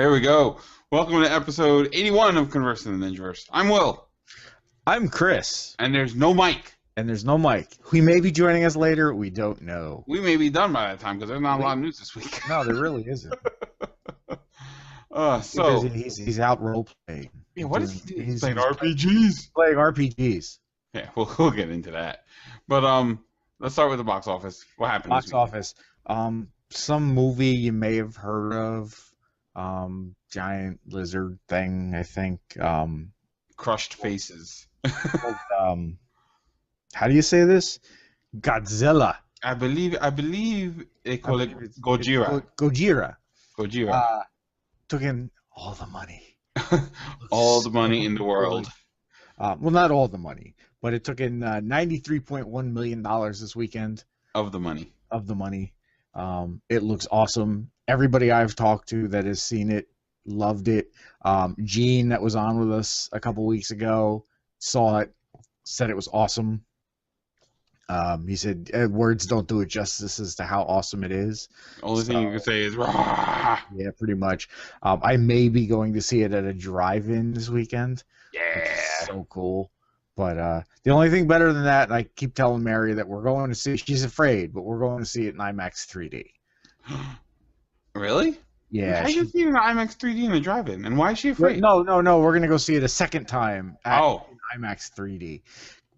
There we go. Welcome to episode 81 of Converse in the Ninjaverse. I'm Will. I'm Chris. And there's no Mike. And there's no Mike. He may be joining us later. We don't know. We may be done by that time because there's not a lot of news this week. No, there really isn't. So he's out role playing. Yeah, what is he doing? He's playing RPGs. Playing RPGs. Yeah, we'll get into that. But let's start with the box office. What happened? Box office. Some movie you may have heard of. Giant lizard thing, I think. Crushed Faces. How do you say this? Godzilla. I believe they call it Gojira. Gojira. Took in all the money. All the money in the world. Well, not all the money, but it took in $93.1 million this weekend. Of the money. It looks awesome. Everybody I've talked to that has seen it loved it. Gene, that was on with us a couple weeks ago, saw it, said it was awesome. He said words don't do it justice as to how awesome it is. Only thing you can say is rah! Yeah, pretty much. I may be going to see it at a drive-in this weekend. Yeah, so cool. But the only thing better than that, and I keep telling Mary that we're going to see. She's afraid, but we're going to see it in IMAX 3D. Really? Yeah. Why is she seeing an IMAX 3D in the drive-in? And why is she afraid? No. We're going to go see it a second time at IMAX 3D.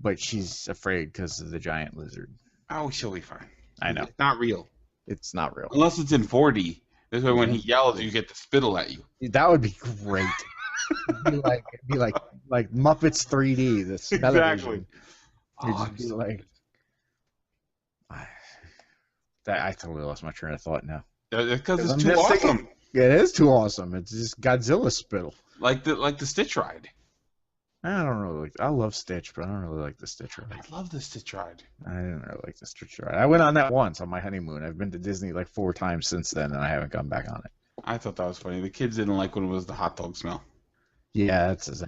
But she's afraid because of the giant lizard. Oh, she'll be fine. I know. It's not real. It's not real. Unless it's in 4D. This way when he yells, you get to spittle at you. That would be great. It'd be like Muppets 3D. That's exactly. It'd just be like... I totally lost my train of thought now. Because it's too awesome. It is too awesome. It's just Godzilla spittle. Like the Stitch ride. I don't really like. I love Stitch, but I don't really like the Stitch ride. I love the Stitch ride. I didn't really like the Stitch ride. I went on that once on my honeymoon. I've been to Disney like 4 times since then, and I haven't gone back on it. I thought that was funny. The kids didn't like when it was the hot dog smell. Yeah, that's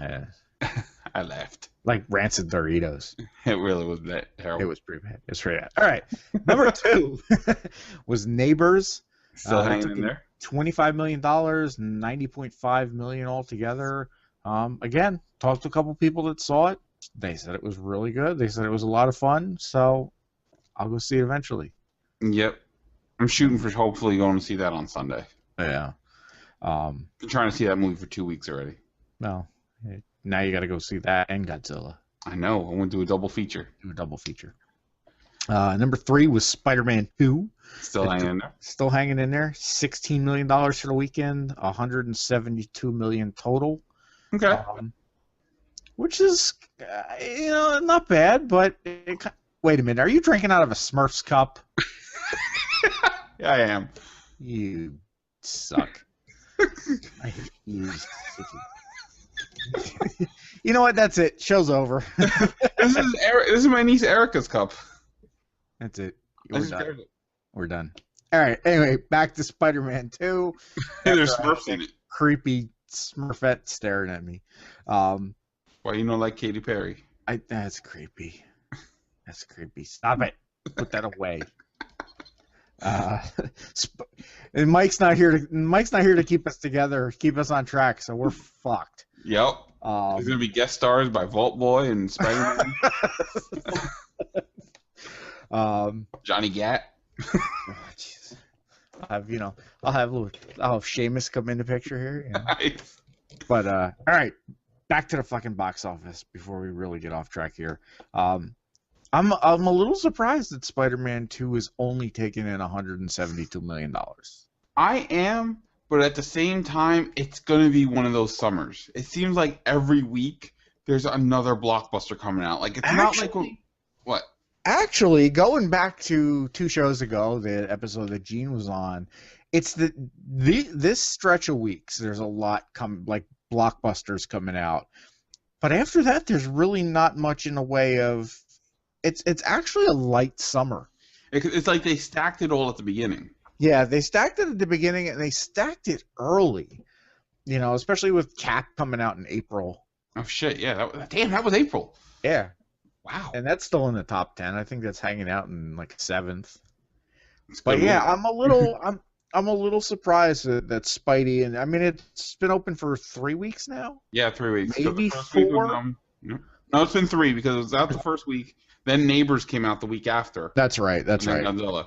I laughed. Like rancid Doritos. It really was that terrible. It was pretty bad. It's pretty bad. All right, number 2 was Neighbors. Still hanging in there. $25 million, $90.5 million altogether. Again, talked to a couple people that saw it. They said it was really good. They said it was a lot of fun. So I'll go see it eventually. Yep. I'm shooting for hopefully going to see that on Sunday. Yeah. Been trying to see that movie for 2 weeks already. No. Now you got to go see that and Godzilla. I know. I want to do a double feature. Number 3 was Spider-Man 2. Still hanging in there. Still hanging in there. $16 million for the weekend. $172 million total. Okay. Which is, not bad, but wait a minute. Are you drinking out of a Smurf's cup? Yeah, I am. You suck. I hate you. You know what? That's it. Show's over. This is my niece Erica's cup. That's it. We're done. All right. Anyway, back to Spider-Man 2. There's Smurfs in it. Creepy Smurfette staring at me. Why you don't like Katy Perry? That's creepy. That's creepy. Stop it. Put that away. And Mike's not here to keep us together, keep us on track, so we're fucked. Yep. There's gonna be guest stars by Vault Boy and Spider-Man. Johnny Gat. I'll have Seamus come into picture here. Nice. But all right, back to the fucking box office before we really get off track here. I'm a little surprised that Spider-Man 2 is only taking in $172 million. I am, but at the same time, it's gonna be one of those summers. It seems like every week there's another blockbuster coming out. Like it's not like what. Actually, going back to 2 shows ago, the episode that Gene was on, it's this stretch of weeks. There's a lot like blockbusters coming out, but after that, there's really not much in the way of. It's actually a light summer. It's like they stacked it all at the beginning. Yeah, they stacked it at the beginning, and they stacked it early. Especially with Cap coming out in April. Oh shit! Yeah, that was April. Yeah. Wow. And that's still in the top 10. I think that's hanging out in like 7th. But yeah, I'm I'm a little surprised that Spidey, and I mean it's been open for 3 weeks now, Yeah, 3 weeks. 'Cause maybe the first week was 4. no, it's been 3 because it was out the first week. Then Neighbors came out the week after, That's right. That's and then right. Godzilla.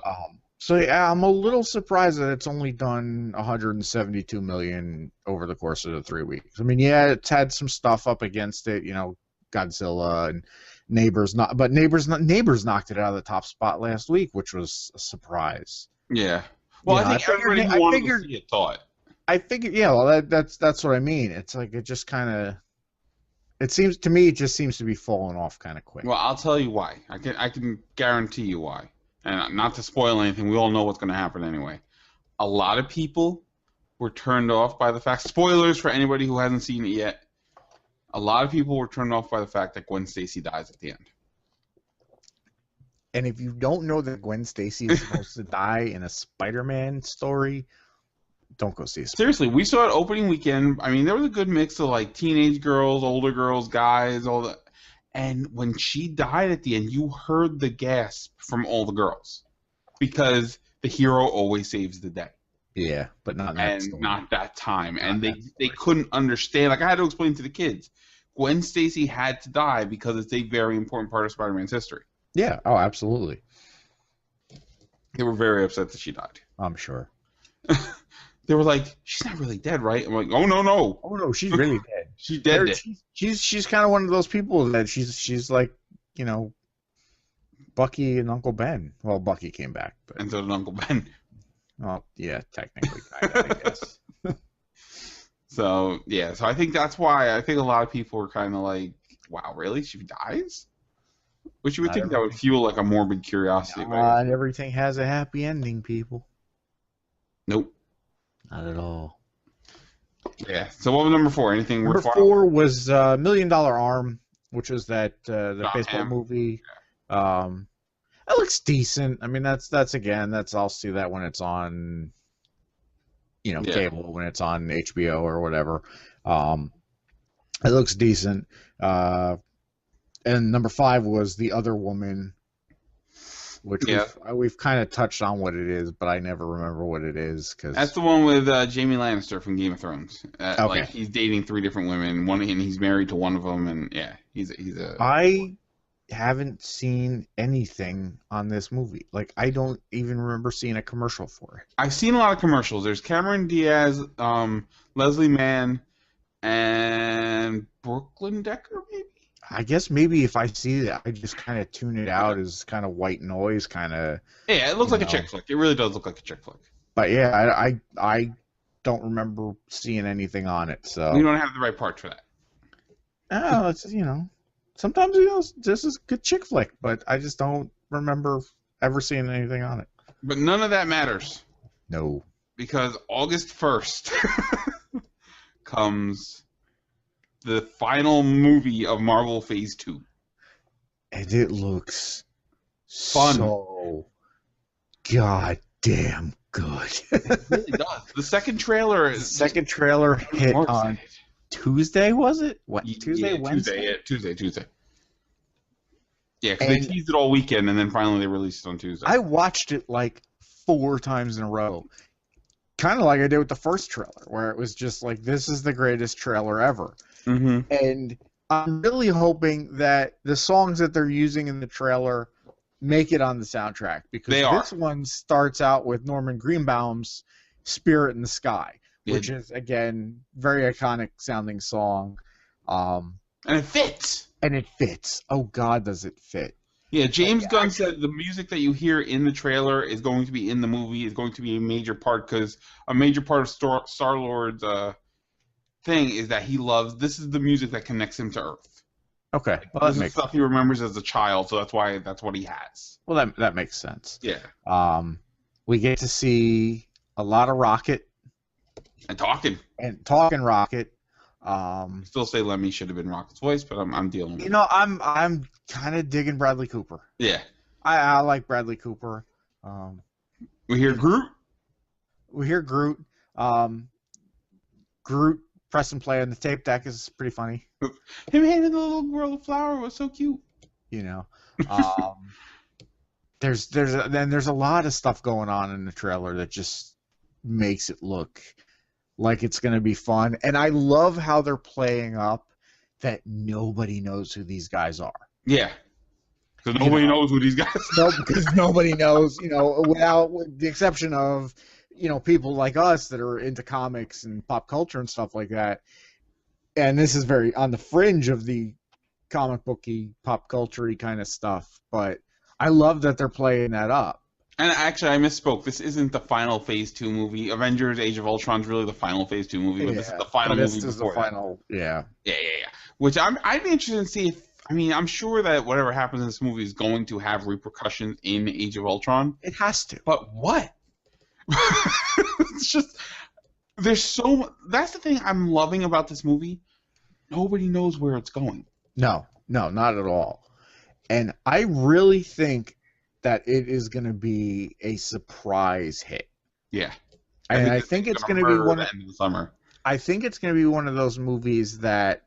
So yeah, I'm a little surprised that it's only done 172 million over the course of the 3 weeks. I mean, yeah, it's had some stuff up against it, Godzilla and Neighbors Neighbors knocked it out of the top spot last week, which was a surprise. Yeah. Well, I think everybody who wanted to see it saw it. I figured, yeah. Well, that's what I mean. It's like it just kind of. It seems to me, it just seems to be falling off kind of quick. Well, I'll tell you why. I can guarantee you why. And not to spoil anything, we all know what's going to happen anyway. A lot of people were turned off by the fact. Spoilers for anybody who hasn't seen it yet. A lot of people were turned off by the fact that Gwen Stacy dies at the end. And if you don't know that Gwen Stacy is supposed to die in a Spider-Man story, don't go see it. Seriously, we saw it opening weekend. I mean, there was a good mix of like teenage girls, older girls, guys, all that. And when she died at the end, you heard the gasp from all the girls because the hero always saves the day. Yeah, but not that story. Not that time. And they couldn't understand. Like I had to explain to the kids, Gwen Stacy had to die because it's a very important part of Spider-Man's history. Yeah. Oh, absolutely. They were very upset that she died. I'm sure. They were like, "She's not really dead, right?" I'm like, "Oh no, oh no, she's really dead. She's dead." She's kind of one of those people that she's like, Bucky and Uncle Ben. Well, Bucky came back, but and so did Uncle Ben. Well, yeah, technically, I guess. So I think that's why I think a lot of people were kind of like, "Wow, really? She dies?" Which you would think that would fuel like a morbid curiosity. Not everything has a happy ending, people. Nope. Not at all. Yeah. So what was number 4? Anything Number 4 was $1 Million Arm, which was that the baseball movie. Yeah. It looks decent. I mean, that's I'll see that when it's on, cable, when it's on HBO or whatever. It looks decent. And number 5 was The Other Woman, which we've kind of touched on what it is, but I never remember what it is. That's the one with Jaime Lannister from Game of Thrones. Okay. Like he's dating 3 different women, and he's married to one of them, and he's a. I haven't seen anything on this movie. Like I don't even remember seeing a commercial for it. I've seen a lot of commercials. There's Cameron Diaz, Leslie Mann, and Brooklyn Decker, maybe. I guess maybe if I see that, I just kind of tune it out as kind of white noise, kind of. Yeah, it looks like a chick flick. It really does look like a chick flick. But yeah, I don't remember seeing anything on it. So we don't have the right part for that. Oh, it's sometimes this is a good chick flick, but I just don't remember ever seeing anything on it. But none of that matters. No. Because August 1st comes the final movie of Marvel Phase 2. And it looks fun. So goddamn good. It really does. The second trailer hit on Tuesday, was it? What, Tuesday, yeah, Wednesday? Tuesday. Yeah, because they teased it all weekend, and then finally they released it on Tuesday. I watched it like 4 times in a row. Kind of like I did with the first trailer, where it was just like, this is the greatest trailer ever. Mm-hmm. And I'm really hoping that the songs that they're using in the trailer make it on the soundtrack, because this one starts out with Norman Greenbaum's Spirit in the Sky, which is, again, very iconic sounding song. And it fits. Oh, God, does it fit. Yeah, James Gunn said the music that you hear in the trailer is going to be in the movie, is going to be a major part, because a major part of Star-Lord's thing is that this is the music that connects him to Earth. Okay. Well, this is stuff he remembers as a child, so that's what he has. Well, that makes sense. Yeah. We get to see a lot of Rocket. And talking Rocket. Still say Lemmy should have been Rocket's voice, but I'm dealing with it. I'm kind of digging Bradley Cooper. Yeah. I like Bradley Cooper. We hear Groot. Groot press and play on the tape deck is pretty funny. Him handing the little girl a flower was so cute. There's a lot of stuff going on in the trailer that just makes it look like it's going to be fun. And I love how they're playing up that nobody knows who these guys are. Yeah. Because nobody knows who these guys are. No, because nobody knows, with the exception of, people like us that are into comics and pop culture and stuff like that. And this is very on the fringe of the comic booky, pop culture-y kind of stuff. But I love that they're playing that up. And actually, I misspoke. This isn't the final Phase 2 movie. Avengers: Age of Ultron is really the final Phase 2 movie, but this is the final movie. This is the final, yeah. Yeah. Which I'd be interested to see if. I mean, I'm sure that whatever happens in this movie is going to have repercussions in Age of Ultron. It has to. But what? It's just there's so. That's the thing I'm loving about this movie. Nobody knows where it's going. No, not at all. And I really think that it is going to be a surprise hit. Yeah. And I think it's going to be one of the summer. I think it's going to be one of those movies that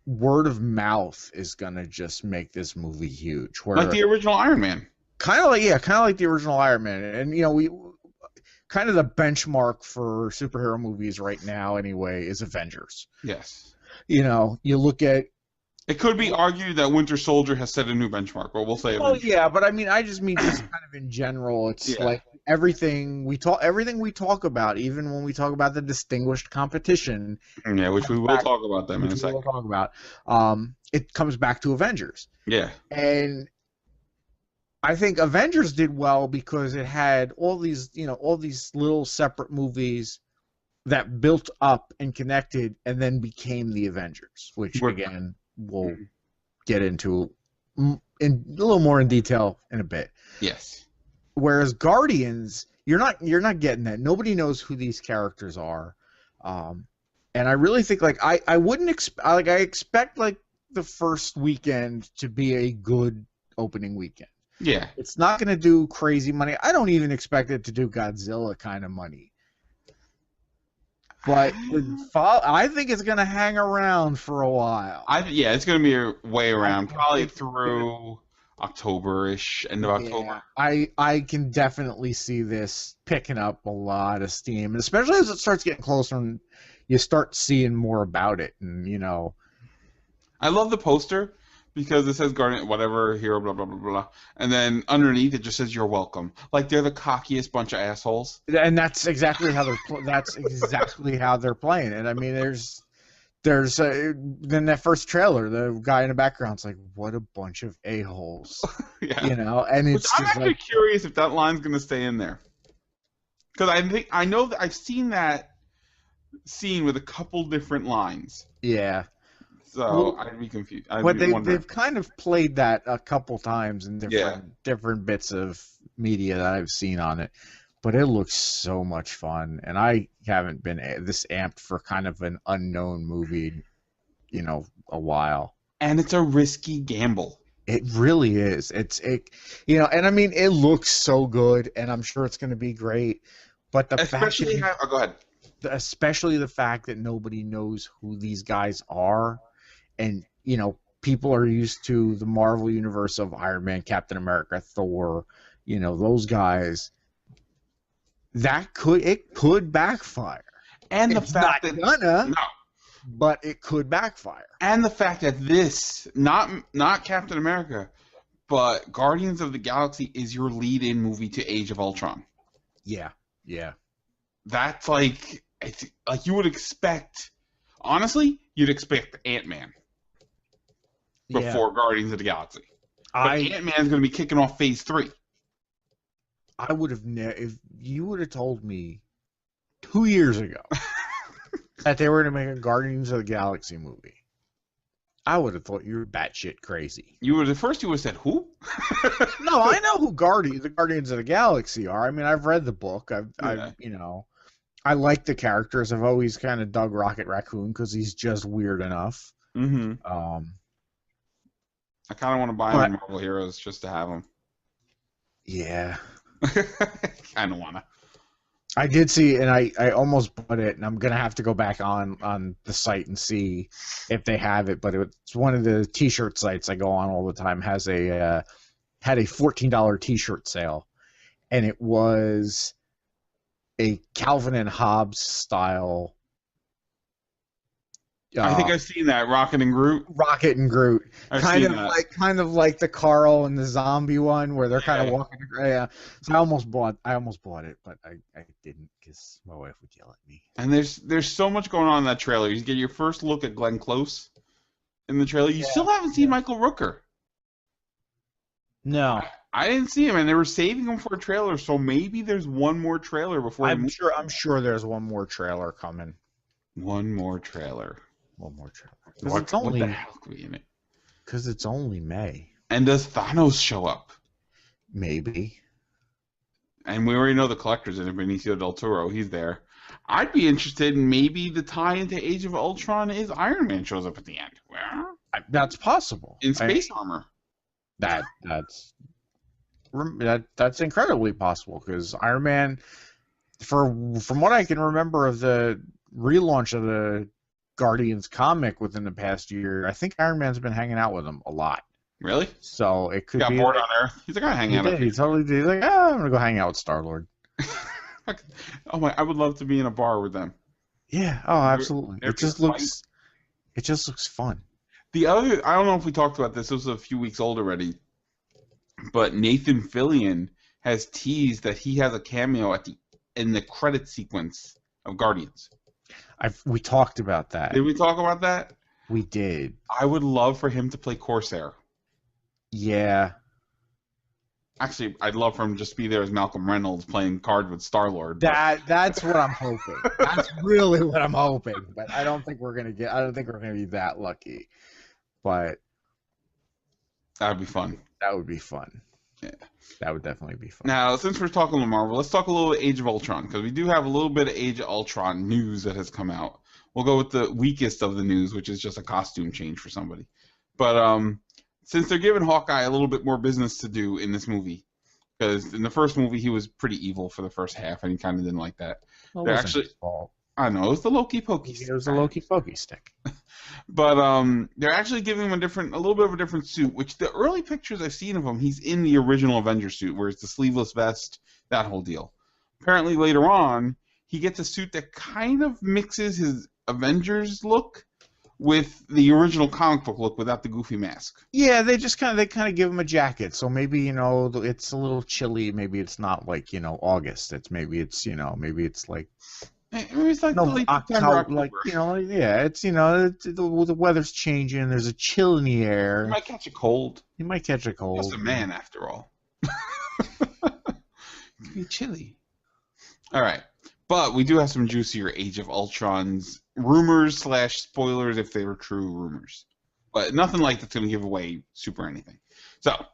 word of mouth is going to just make this movie huge. Like the original Iron Man. Kind of like the original Iron Man. And we kind of the benchmark for superhero movies right now anyway is Avengers. Yes. You look at it could be argued that Winter Soldier has set a new benchmark, but we'll say. Oh yeah, but I mean, I just mean just kind of in general. It's like everything we talk about, even when we talk about the distinguished competition. Yeah, which we will talk about them in a second. We'll talk about. It comes back to Avengers. Yeah. And I think Avengers did well because it had all these little separate movies that built up and connected, and then became the Avengers, which again. We'll get into in a little more in detail in a bit. Yes. Whereas Guardians, you're not getting that. Nobody knows who these characters are, and I really think I wouldn't expect I expect the first weekend to be a good opening weekend. Yeah. It's not going to do crazy money. I don't even expect it to do Godzilla kind of money. But I think it's going to hang around for a while. It's going to be way around, probably through October-ish, end of October. I can definitely see this picking up a lot of steam, and especially as it starts getting closer and you start seeing more about it. And I love the poster because it says Guardian, whatever, hero, blah, blah, blah, blah. And then underneath it just says, you're welcome. Like they're the cockiest bunch of assholes. And that's exactly how they're playing it. I mean, there's then that first trailer, the guy in the background's like, what a bunch of a-holes. Yeah. And it's I'm actually curious if that line's going to stay in there. Because I know that I've seen that scene with a couple different lines. Yeah. So I'd be confused. But they've kind of played that a couple times in different bits of media that I've seen on it. But it looks so much fun, and I haven't been this amped for kind of an unknown movie, a while. And it's a risky gamble. It really is. And I mean, it looks so good, and I'm sure it's going to be great. But go ahead. Especially the fact that nobody knows who these guys are. And, people are used to the Marvel universe of Iron Man, Captain America, Thor, those guys. It could backfire. And the fact that but it could backfire. And the fact that this, not Captain America, but Guardians of the Galaxy is your lead-in movie to Age of Ultron. Yeah. That's you would expect. Honestly, you'd expect Ant-Man before Guardians of the Galaxy. But Ant-Man's going to be kicking off Phase 3. I would have if you would have told me 2 years ago that they were going to make a Guardians of the Galaxy movie, I would have thought you were batshit crazy. You would have said who? No, I know who the Guardians of the Galaxy are. I mean, I've read the book. I like the characters. I've always kind of dug Rocket Raccoon because he's just weird enough. Mm-hmm. I kind of want to buy him Marvel Heroes just to have them. Yeah. Kind of want to. I did see, and I almost bought it, and I'm going to have to go back on the site and see if they have it, but it's one of the T-shirt sites I go on all the time, had a $14 T-shirt sale, and it was a Calvin and Hobbes style I think I've seen that Rocket and Groot. Rocket and Groot, I've kind seen of that. like the Carl and the zombie one where they're kind of Yeah. walking. Yeah, so I almost bought it, but I didn't because my wife would yell at me. And there's so much going on in that trailer. You get your first look at Glenn Close in the trailer. You still haven't seen Michael Rooker. No, I didn't see him, and they were saving him for a trailer. So maybe there's one more trailer before. I'm sure there's one more trailer coming. One more trailer. What the hell could be in it? Because it's only May. And does Thanos show up? Maybe. And we already know the collector's in it, Benicio del Toro. He's there. I'd be interested in maybe the tie into Age of Ultron is Iron Man shows up at the end. Well, that's possible. In space armor. That's incredibly possible because Iron Man, from what I can remember of the relaunch of the Guardians comic within the past year, I think Iron Man's been hanging out with him a lot. Really? So it could got be bored on Earth. He's like, I'm hanging out. He totally did. He's like, I'm gonna go hang out with Star-Lord. Oh my! I would love to be in a bar with them. Yeah. Oh, absolutely. It just looks fun. The other, I don't know if we talked about this. This was a few weeks old already, but Nathan Fillion has teased that he has a cameo in the credit sequence of Guardians. We talked about that. Did we talk about that? We did. I would love for him to play Corsair. Yeah. Actually, I'd love for him to just be there as Malcolm Reynolds playing cards with Star-Lord. That's what I'm hoping. That's really what I'm hoping. But I don't think we're gonna be that lucky. But that'd be fun. That would be fun. Yeah. That would definitely be fun. Now, since we're talking to Marvel, let's talk a little bit Age of Ultron, because we do have a little bit of Age of Ultron news that has come out. We'll go with the weakest of the news, which is just a costume change for somebody. But since they're giving Hawkeye a little bit more business to do in this movie, because in the first movie he was pretty evil for the first half, and he kind of didn't like that. Well, they're actually, I know, it was the Loki Pokey. It was a Loki Pokey stick. But they're actually giving him a little bit of a different suit, which the early pictures I've seen of him, he's in the original Avengers suit, where it's the sleeveless vest, that whole deal. Apparently later on, he gets a suit that kind of mixes his Avengers look with the original comic book look without the goofy mask. Yeah, they kind of give him a jacket, so maybe it's a little chilly. Maybe it's not like August. Maybe it's like. Maybe it's like late September, like yeah, it's the weather's changing. There's a chill in the air. You might catch a cold. Just a man, after all. It's be chilly. All right, but we do have some juicier Age of Ultron's rumors / spoilers if they were true rumors, but nothing like that's going to give away super anything. So.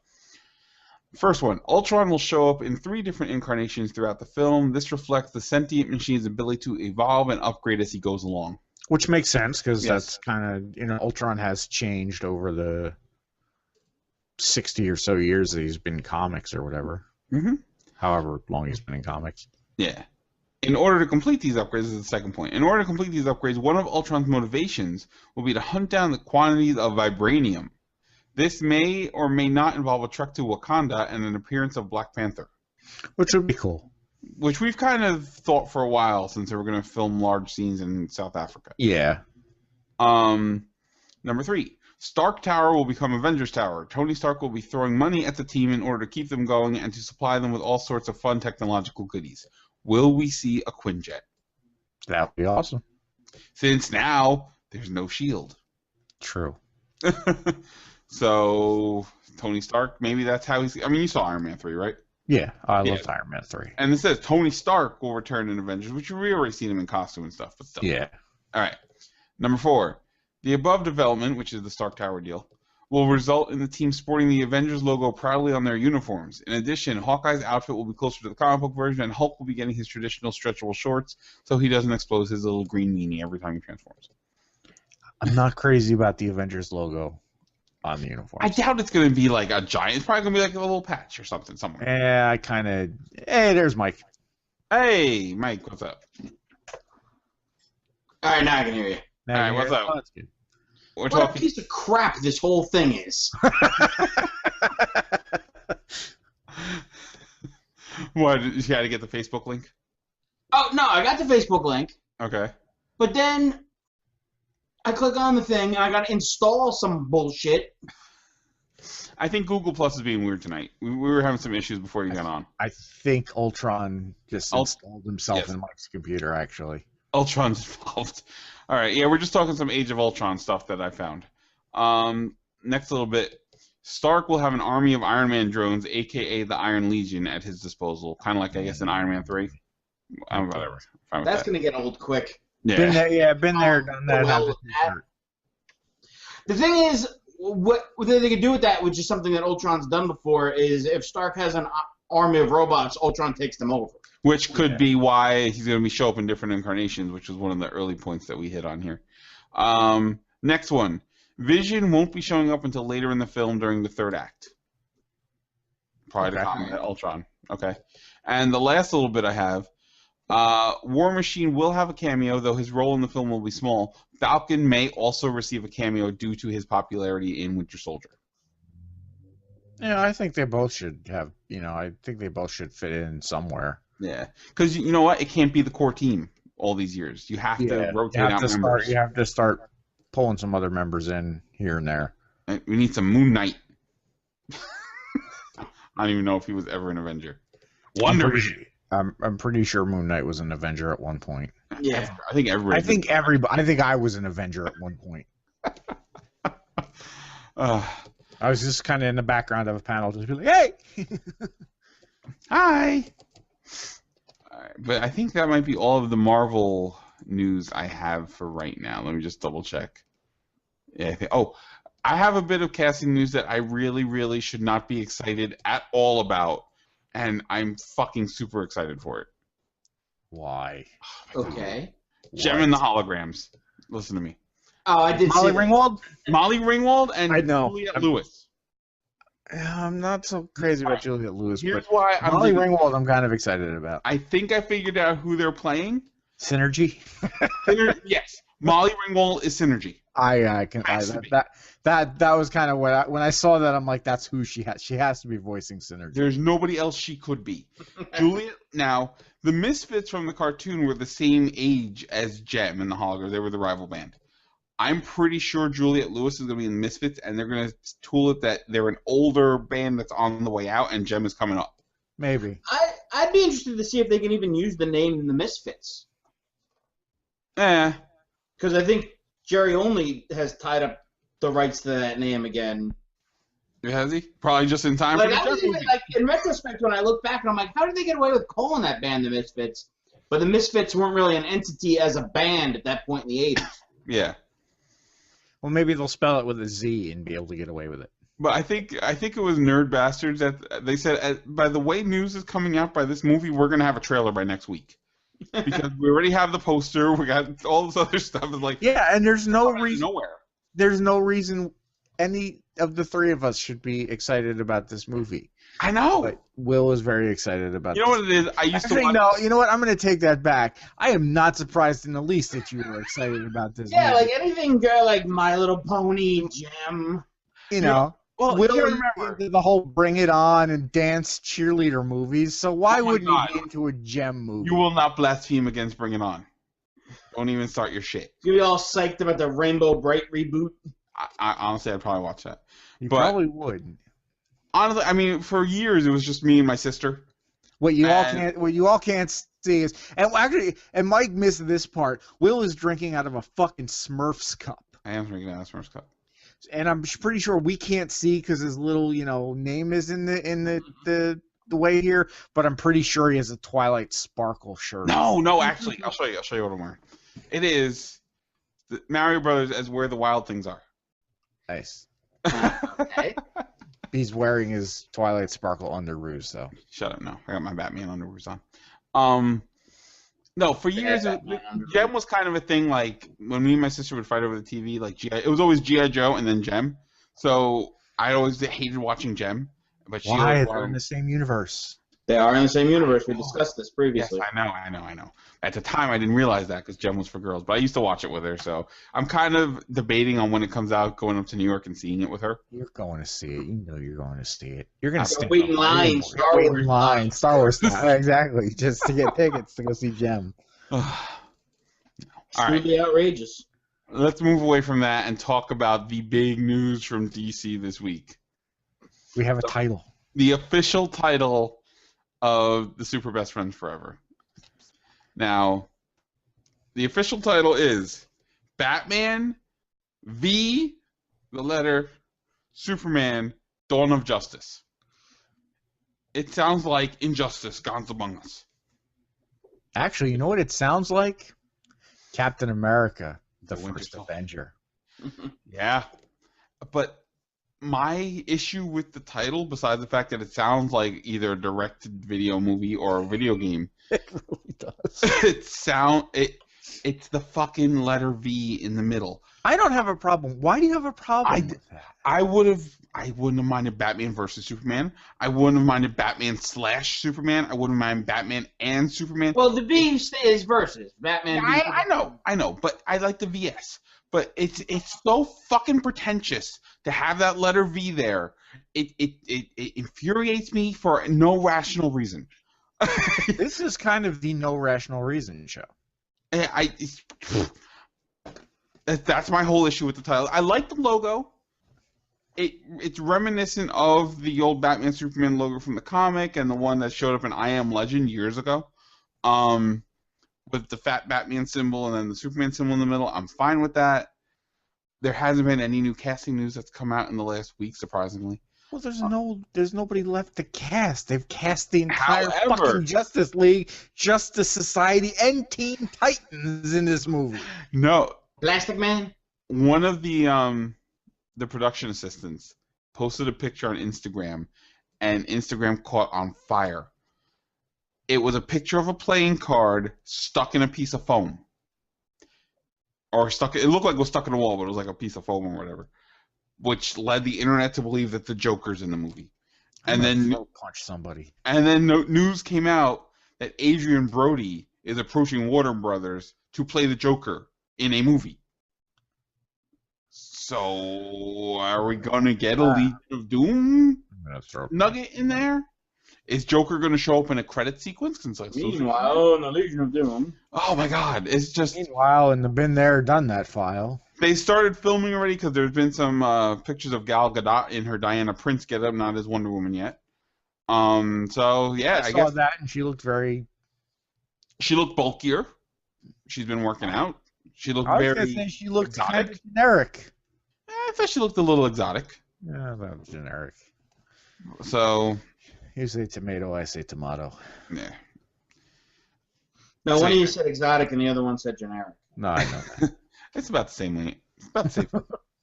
First one, Ultron will show up in 3 different incarnations throughout the film. This reflects the sentient machine's ability to evolve and upgrade as he goes along. Which makes sense, because that's kind of, Ultron has changed over the 60 or so years that he's been in comics or whatever. Mm-hmm. However long he's been in comics. Yeah. In order to complete these upgrades, this is the second point. In order to complete these upgrades, one of Ultron's motivations will be to hunt down the quantities of vibranium. This may or may not involve a trek to Wakanda and an appearance of Black Panther. Which would be cool. Which we've kind of thought for a while since they were going to film large scenes in South Africa. Yeah. Number 3. Stark Tower will become Avengers Tower. Tony Stark will be throwing money at the team in order to keep them going and to supply them with all sorts of fun technological goodies. Will we see a Quinjet? That would be awesome. Since now, there's no shield. True. So, Tony Stark, maybe that's how he's... I mean, you saw Iron Man 3, right? Yeah, I loved Iron Man 3. And it says Tony Stark will return in Avengers, which we already seen him in costume and stuff, but still. Yeah. All right. Number 4. The above development, which is the Stark Tower deal, will result in the team sporting the Avengers logo proudly on their uniforms. In addition, Hawkeye's outfit will be closer to the comic book version, and Hulk will be getting his traditional stretchable shorts so he doesn't expose his little green meanie every time he transforms. I'm not crazy about the Avengers logo on the uniform. I doubt it's going to be like a giant. It's probably going to be like a little patch or something somewhere. Yeah, I kind of... Hey, there's Mike. Hey, Mike, what's up? All right, now I can hear you. All right, what's up? Oh, that's good. What a piece of crap this whole thing is. What, you got to get the Facebook link? Oh no, I got the Facebook link, Okay. but then I click on the thing and I got to install some bullshit. I think Google Plus is being weird tonight. We were having some issues before you got on. I think Ultron just installed himself yes. in Mike's computer, actually. Ultron's involved. All right, yeah, we're just talking some Age of Ultron stuff that I found. Next little bit, Stark will have an army of Iron Man drones, aka the Iron Legion, at his disposal. Kind of like, I guess, in Iron Man 3. Whatever. That's going to get old quick. Yeah. Been there, done that. Well, the thing is, what they could do with that, which is something that Ultron's done before, is if Stark has an army of robots, Ultron takes them over. Which could be why he's going to show up in different incarnations, which was one of the early points that we hit on here. Next one. Vision won't be showing up until later in the film during the third act. Probably to comment Ultron. Okay. And the last little bit I have, War Machine will have a cameo, though his role in the film will be small. Falcon may also receive a cameo due to his popularity in Winter Soldier. Yeah, I think they both should have, I think they both should fit in somewhere. Yeah. Because you know what? It can't be the core team all these years. You have to rotate out members. You have to start pulling some other members in here and there. We need some Moon Knight. I don't even know if he was ever an Avenger. Wonder Vision. I'm pretty sure Moon Knight was an Avenger at one point. Yeah, I think everybody. I think I was an Avenger at one point. I was just kind of in the background of a panel, just be like, "Hey, hi." All right, but I think that might be all of the Marvel news I have for right now. Let me just double check. Yeah. I have a bit of casting news that I really, really should not be excited at all about, and I'm fucking super excited for it. Why? Okay. Gem and the Holograms. Listen to me. Oh, I did Molly see Ringwald? Molly Ringwald and I know. Juliette Lewis. I'm not so crazy about Juliette Lewis, Here's but why Molly Ringwald I'm kind of excited about. I think I figured out who they're playing. Synergy? Yes. Molly Ringwald is Synergy. That was kind of when I saw that, I'm like, that's who she has. She has to be voicing Synergy. There's nobody else she could be. Juliet. Now, the Misfits from the cartoon were the same age as Gem and the Holograms. They were the rival band. I'm pretty sure Juliette Lewis is going to be in the Misfits, and they're going to tool it that they're an older band that's on the way out, and Gem is coming up. Maybe. I'd be interested to see if they can even use the name in the Misfits. Eh. Because I think Jerry Only has tied up the rights to that name again. Has he? Probably just in time for the Jeff movie. In retrospect, when I look back, I'm like, how did they get away with calling that band the Misfits? But the Misfits weren't really an entity as a band at that point in the 80s. Yeah. Well, maybe they'll spell it with a Z and be able to get away with it. But I think it was Nerd Bastards that they said, by the way news is coming out by this movie, we're going to have a trailer by next week. Because we already have the poster, we got all this other stuff. It's like, yeah, and there's no reason. Nowhere. There's no reason any of the three of us should be excited about this movie. I know. But Will is very excited about You know what it is? I used to watch... No, you know what? I'm going to take that back. I am not surprised in the least that you were excited about this Yeah, movie. like anything like My Little Pony, Gem. You know, well, Will you is into the whole Bring It On and dance cheerleader movies, so why wouldn't God. you be into a Gem movie? You will not blaspheme against Bring It On. Don't even start your shit. You'll be all psyched about the Rainbow Bright reboot. I honestly, I'd probably watch that. You probably would. Honestly, I mean, for years it was just me and my sister. What you all can't see is, and Mike missed this part. Will is drinking out of a fucking Smurfs cup. I am drinking out of Smurfs cup. And I'm pretty sure we can't see because his little, name is in the way here. But I'm pretty sure he has a Twilight Sparkle shirt. No, actually, I'll show you what I'm wearing. It is the Mario Brothers as Where the Wild Things Are. Nice. Okay. He's wearing his Twilight Sparkle underoos, though. Shut up! No, I got my Batman underoos on. No, for years, Gem was kind of a thing. Like when me and my sister would fight over the TV, like it was always G.I. Joe and then Gem. So I always hated watching Gem. But why? They're in the same universe. They are in the same universe. We discussed this Yes, previously. I know. At the time, I didn't realize that because Gem was for girls, but I used to watch it with her, so I'm kind of debating on when it comes out, going up to New York and seeing it with her. You're going to see it. You know you're going to see it. You're going to So stand wait in up. line, Star Wait Wars in line, line. Star Wars style. Exactly, just to get tickets to go see Gem. All right, Truly outrageous. let's move away from that and talk about the big news from DC this week. We have a title. The official title of the Super Best Friends Forever. Now, the official title is Batman v. the letter Superman, Dawn of Justice. It sounds like Injustice, Gods Among Us. Actually, you know what it sounds like? Captain America, the The Winter first Soldier. Avenger. Yeah. But my issue with the title, besides the fact that it sounds like either a directed video movie or a video game, It really does. it's the fucking letter V in the middle. I don't have a problem. Why do you have a problem with that? I wouldn't have minded Batman versus Superman. I wouldn't have minded Batman / Superman. I wouldn't mind Batman and Superman. Well, the V is versus Batman. I know, but I like the VS. But it's so fucking pretentious to have that letter V there. It infuriates me for no rational reason. This is kind of the no rational reason show. That's my whole issue with the title. I like the logo. It's reminiscent of the old Batman Superman logo from the comic and the one that showed up in I Am Legend years ago. With the fat Batman symbol and then the Superman symbol in the middle. I'm fine with that. There hasn't been any new casting news that's come out in the last week, surprisingly. Well, there's nobody left to cast. They've cast the entire However- fucking Justice League, Justice Society, and Teen Titans in this movie. No, Plastic Man. one of the production assistants posted a picture on Instagram, and Instagram caught on fire. It was a picture of a playing card stuck in a piece of foam. Or it looked like it was stuck in a wall, but it was like a piece of foam or whatever. Which led the internet to believe that the Joker's in the movie. And then punch somebody. And then news came out that Adrian Brody is approaching Warner Brothers to play the Joker in a movie. So, are we going to get a Legion of Doom nugget in there? Is Joker going to show up in a credit sequence? Meanwhile, in the Legion of Doom. Oh my God! It's just. Meanwhile, in the been there, done that file. They started filming already because there's been some pictures of Gal Gadot in her Diana Prince getup, not as Wonder Woman yet. So yeah, I saw guess that, and she looked very. She looked bulkier. She's been working out. She looked I was very. gonna say she looked exotic. kind of generic. I thought she looked a little exotic. Yeah, that was generic. So You say tomato, I say tomato. yeah. No, So- one of you said exotic and the other one said generic. No, I know that. It's about the same weight. It's about the same.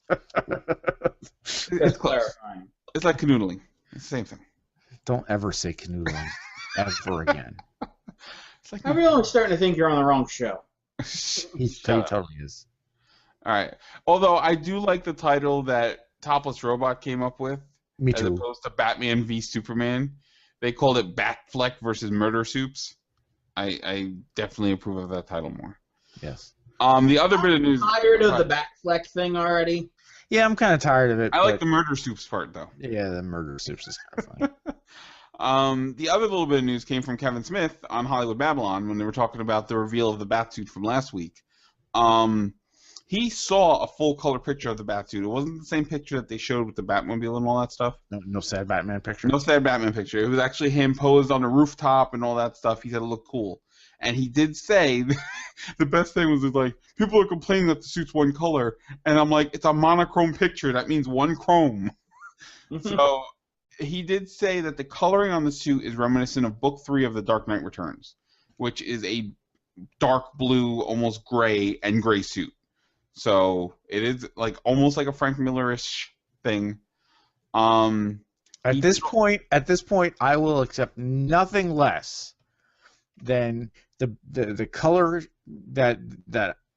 That's It's close. clarifying. It's like canoodling. It's the same thing. Don't ever say canoodling ever again. It's like I'm really starting to think you're on the wrong show. He Shut up. totally is. All right. Although I do like the title that Topless Robot came up with, Me as too. opposed to Batman v Superman. They called it Batfleck versus Murder Soups. I definitely approve of that title more. Yes. The other bit of news. Tired of the Batfleck thing already? Yeah, I'm kind of tired of it. I like but- the Murder Soups part though. Yeah, the murder soups is kind of funny. The other little bit of news came from Kevin Smith on Hollywood Babylon when they were talking about the reveal of the Batsuit from last week. He saw a full color picture of the Batsuit. It wasn't the same picture that they showed with the Batmobile and all that stuff. No sad Batman picture. No sad Batman picture. It was actually him posed on the rooftop and all that stuff. He said it looked cool. And he did say the best thing was like, people are complaining that the suit's one color. And I'm like, it's a monochrome picture. That means one chrome. So he did say that the coloring on the suit is reminiscent of Book 3 of The Dark Knight Returns, which is a dark blue, almost gray, and gray suit. So it is like almost like a Frank Miller-ish thing. At this point, I will accept nothing less than the color that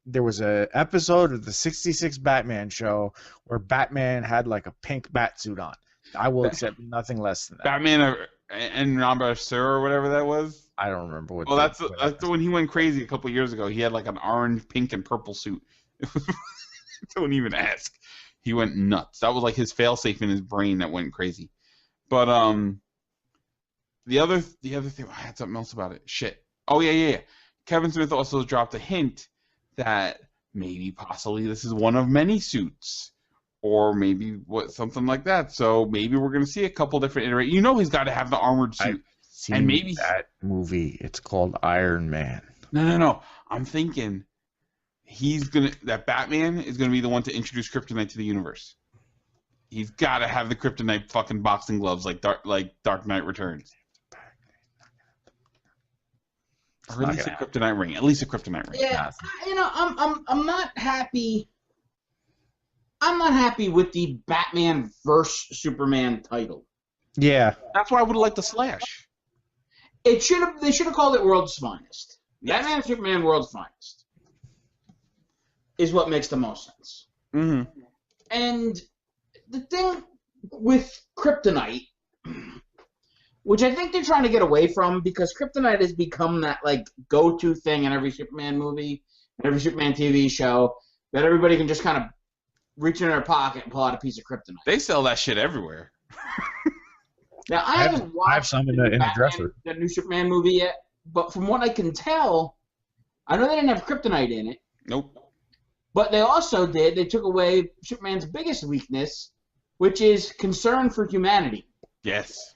there was a episode of the '66 Batman show where Batman had like a pink bat suit on. I will accept nothing less than that. Batman and Number Sir or whatever that was. I don't remember what. Well, that's when he went crazy a couple of years ago. He had like an orange, pink, and purple suit. Don't even ask. He went nuts. That was like his failsafe in his brain that went crazy. But the other thing, I had something else about it. Shit. Oh yeah. Kevin Smith also dropped a hint that maybe possibly this is one of many suits, or maybe something like that. So maybe we're gonna see a couple different iterations. You know, he's got to have the armored suit. And maybe that movie. It's called Iron Man. No. I'm thinking that Batman is gonna be the one to introduce kryptonite to the universe. He's got to have the kryptonite fucking boxing gloves like Dark Knight Returns. Or at least a kryptonite ring. At least a kryptonite ring. Yeah, I'm not happy. I'm not happy with the Batman vs Superman title. Yeah, that's why I would have liked the Slash. They should have called it World's Finest. Yes. Batman and Superman World's Finest is what makes the most sense. Mm-hmm. And the thing with kryptonite, which I think they're trying to get away from, because kryptonite has become that like go-to thing in every Superman movie, and every Superman TV show, that everybody can just kind of reach in their pocket and pull out a piece of kryptonite. They sell that shit everywhere. Now I haven't watched some in the dresser. The new Superman movie yet, but from what I can tell, I know they didn't have kryptonite in it. Nope. But they took away Superman's biggest weakness, which is concern for humanity. Yes.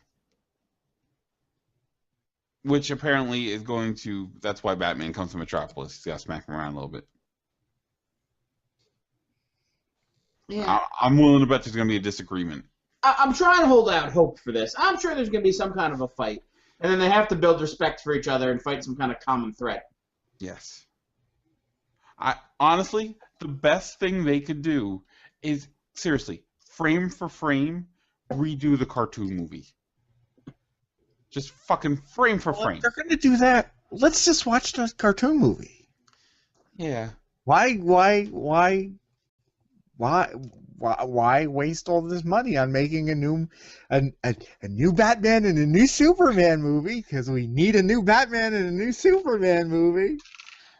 Which apparently is going to... That's why Batman comes to Metropolis. He's got to smack him around a little bit. Yeah. I'm willing to bet there's going to be a disagreement. I'm trying to hold out hope for this. I'm sure there's going to be some kind of a fight. And then they have to build respect for each other and fight some kind of common threat. Yes. Honestly, the best thing they could do is, seriously, frame for frame, redo the cartoon movie. Just fucking frame for frame. If they're going to do that, let's just watch the cartoon movie. Yeah. Why waste all this money on making a new Batman and a new Superman movie? Because we need a new Batman and a new Superman movie.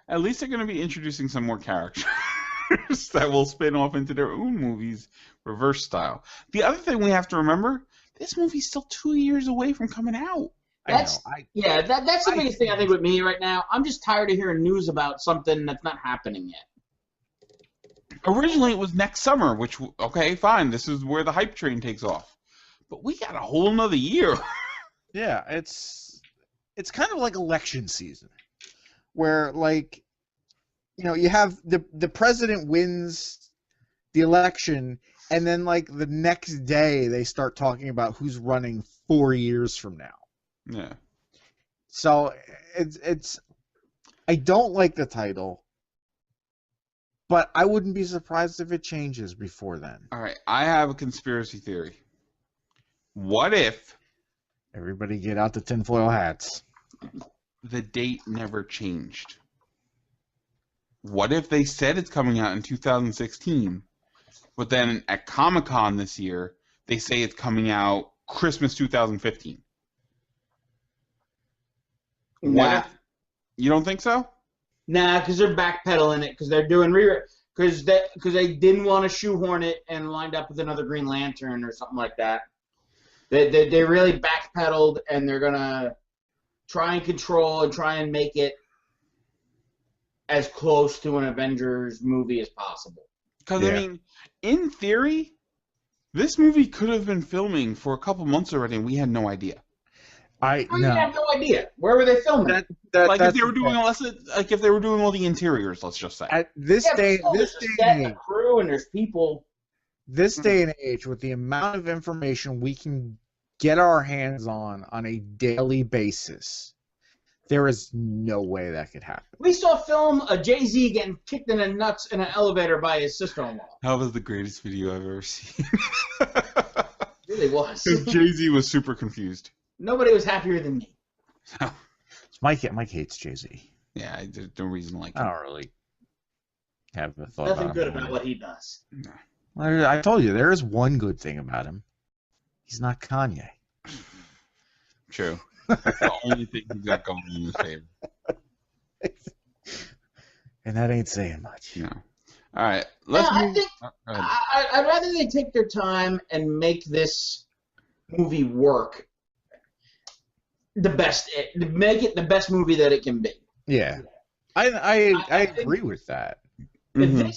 At least they're going to be introducing some more characters that will spin off into their own movies, reverse style. The other thing we have to remember, this movie's still 2 years away from coming out. That's the biggest thing I think with me right now. I'm just tired of hearing news about something that's not happening yet. Originally, it was next summer, which, okay, fine. This is where the hype train takes off. But we got a whole nother year. Yeah, it's kind of like election season, where, like, you have the president wins the election, and then, like, the next day they start talking about who's running 4 years from now. Yeah. So it's I don't like the title, but I wouldn't be surprised if it changes before then. All right, I have a conspiracy theory. What if Everybody get out the tinfoil hats. the date never changed? What if they said it's coming out in 2016, but then at Comic-Con this year, they say it's coming out Christmas 2015? Nah. You don't think so? Nah, because they're backpedaling it, because they're doing because they didn't want to shoehorn it and lined up with another Green Lantern or something like that. They really backpedaled, and they're gonna try and control and try and make it as close to an Avengers movie as possible. Because I mean, in theory, this movie could have been filming for a couple months already, and we had no idea. I have no idea. Where were they filming? If they were doing if they were doing all the interiors, let's just say. At this day and age, crew and there's people. This day and age, with the amount of information we can get our hands on a daily basis, there is no way that could happen. We saw film of Jay-Z getting kicked in the nuts in an elevator by his sister-in-law. That was the greatest video I've ever seen. It really was. Jay-Z was super confused. Nobody was happier than me. Mike hates Jay-Z. Yeah, there's no reason to like him. I don't really have a thought Nothing about good him. about what he does. No. I told you, there is one good thing about him. He's not Kanye. True. That's the only thing he's got going in his favor. And that ain't saying much. No. All right. Let's move. I think I'd rather they take their time and make this movie work make it the best movie that it can be. Yeah. I agree with that. Mhm.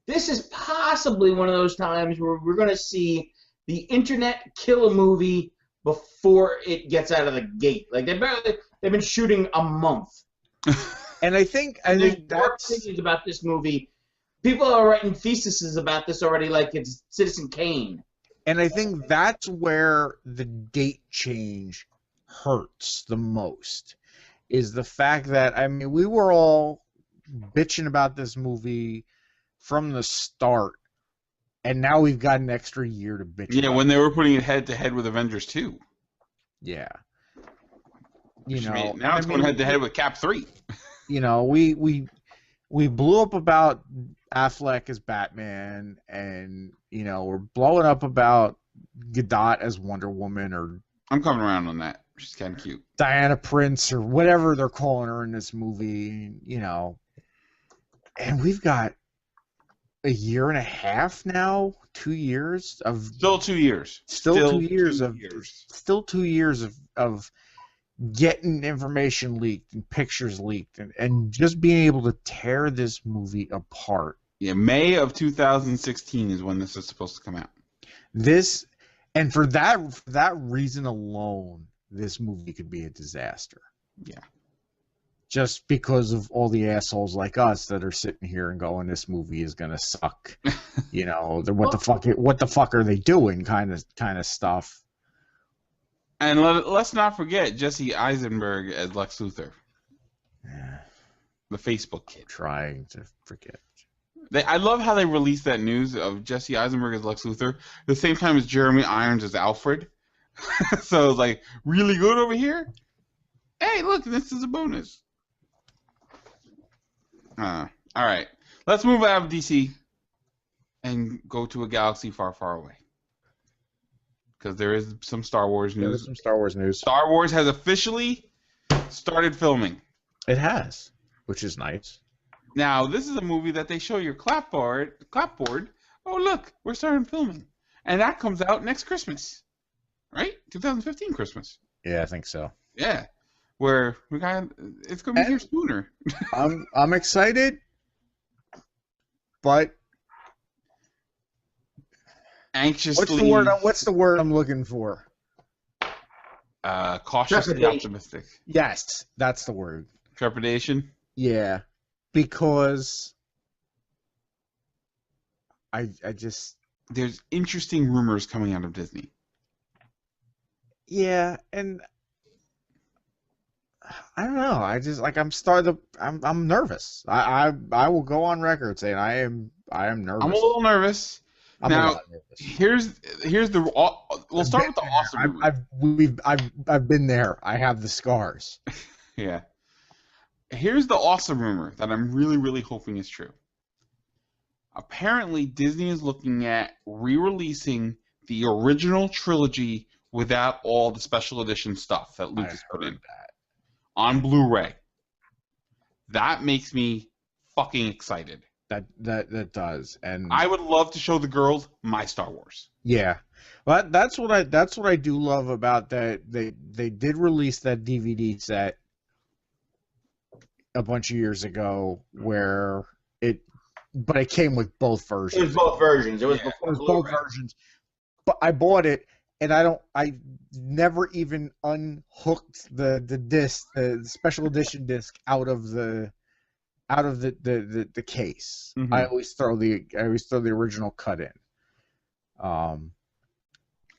This is possibly one of those times where we're going to see the internet kill a movie before it gets out of the gate. Like they've been shooting a month. And I think There's more that's opinions about this movie. People are writing theses about this already, like it's Citizen Kane. and I think that's where the date change hurts the most. Is the fact that we were all bitching about this movie from the start, and now we've got an extra year to bitch. Yeah, about when they were putting it head to head with Avengers 2. Yeah. Now it's going head to head with Cap 3. We blew up about Affleck as Batman, and we're blowing up about Gadot as Wonder Woman, or I'm coming around on that. She's kind of cute. Diana Prince, or whatever they're calling her in this movie. And we've got a year and a half now, 2 years of Still 2 years. Still 2 years of getting information leaked and pictures leaked, and just being able to tear this movie apart. Yeah, May of 2016 is when this is supposed to come out. And for that reason alone, this movie could be a disaster. Yeah. Just because of all the assholes like us that are sitting here and going, this movie is gonna suck. What the fuck are they doing? Kind of stuff. And let's not forget Jesse Eisenberg as Lex Luthor. Yeah. The Facebook kid. Trying to forget. I love how they released that news of Jesse Eisenberg as Lex Luthor at the same time as Jeremy Irons as Alfred. So it's like, really good over here? Hey, look, this is a bonus. All right. Let's move out of DC and go to a galaxy far, far away. Because there is some Star Wars news. There's some Star Wars news. Star Wars has officially started filming. It has, which is nice. Now, this is a movie that they show your clapboard. Oh, look, we're starting filming. And that comes out next Christmas. Right? 2015 Christmas. Yeah, I think so. Yeah. Where it's going to be here sooner. I'm excited, but anxiously. What's the word I'm looking for? Cautiously optimistic. Yes, that's the word. Trepidation? Yeah, because I just... There's interesting rumors coming out of Disney. Yeah, and I don't know. I just I'm nervous. I will go on record saying I am nervous. I'm a little nervous. Now, here's the. We'll start with the awesome. I've been there. I have the scars. Yeah. Here's the awesome rumor that I'm really, really hoping is true. Apparently, Disney is looking at re-releasing the original trilogy without all the special edition stuff that Lucas put in on Blu-ray. That makes me fucking excited. That does, and I would love to show the girls my Star Wars. Yeah, well, that's what I do love about that. They did release that DVD set a bunch of years ago, but it came with both versions. It was both versions. It was both versions. But I bought it, and I never even unhooked the disc, the special edition disc out of the case. Mm-hmm. I always throw the original cut in. I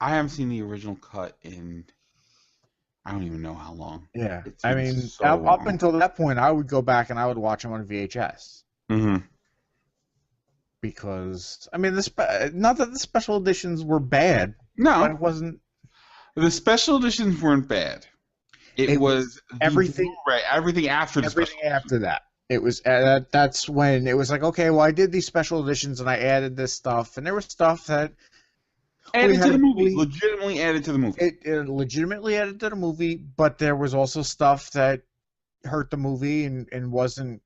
haven't seen the original cut in I don't even know how long. Yeah, I mean, so up until that point, I would go back and I would watch them on VHS. Mm-hmm. Because I mean, not that the special editions were bad. No, but it wasn't. The special editions weren't bad. It was everything. Everything after the everything after that. It was that's when it was like, okay, well, I did these special editions and I added this stuff, and there was stuff that Added to the movie. Legitimately added to the movie. It legitimately added to the movie, but there was also stuff that hurt the movie and wasn't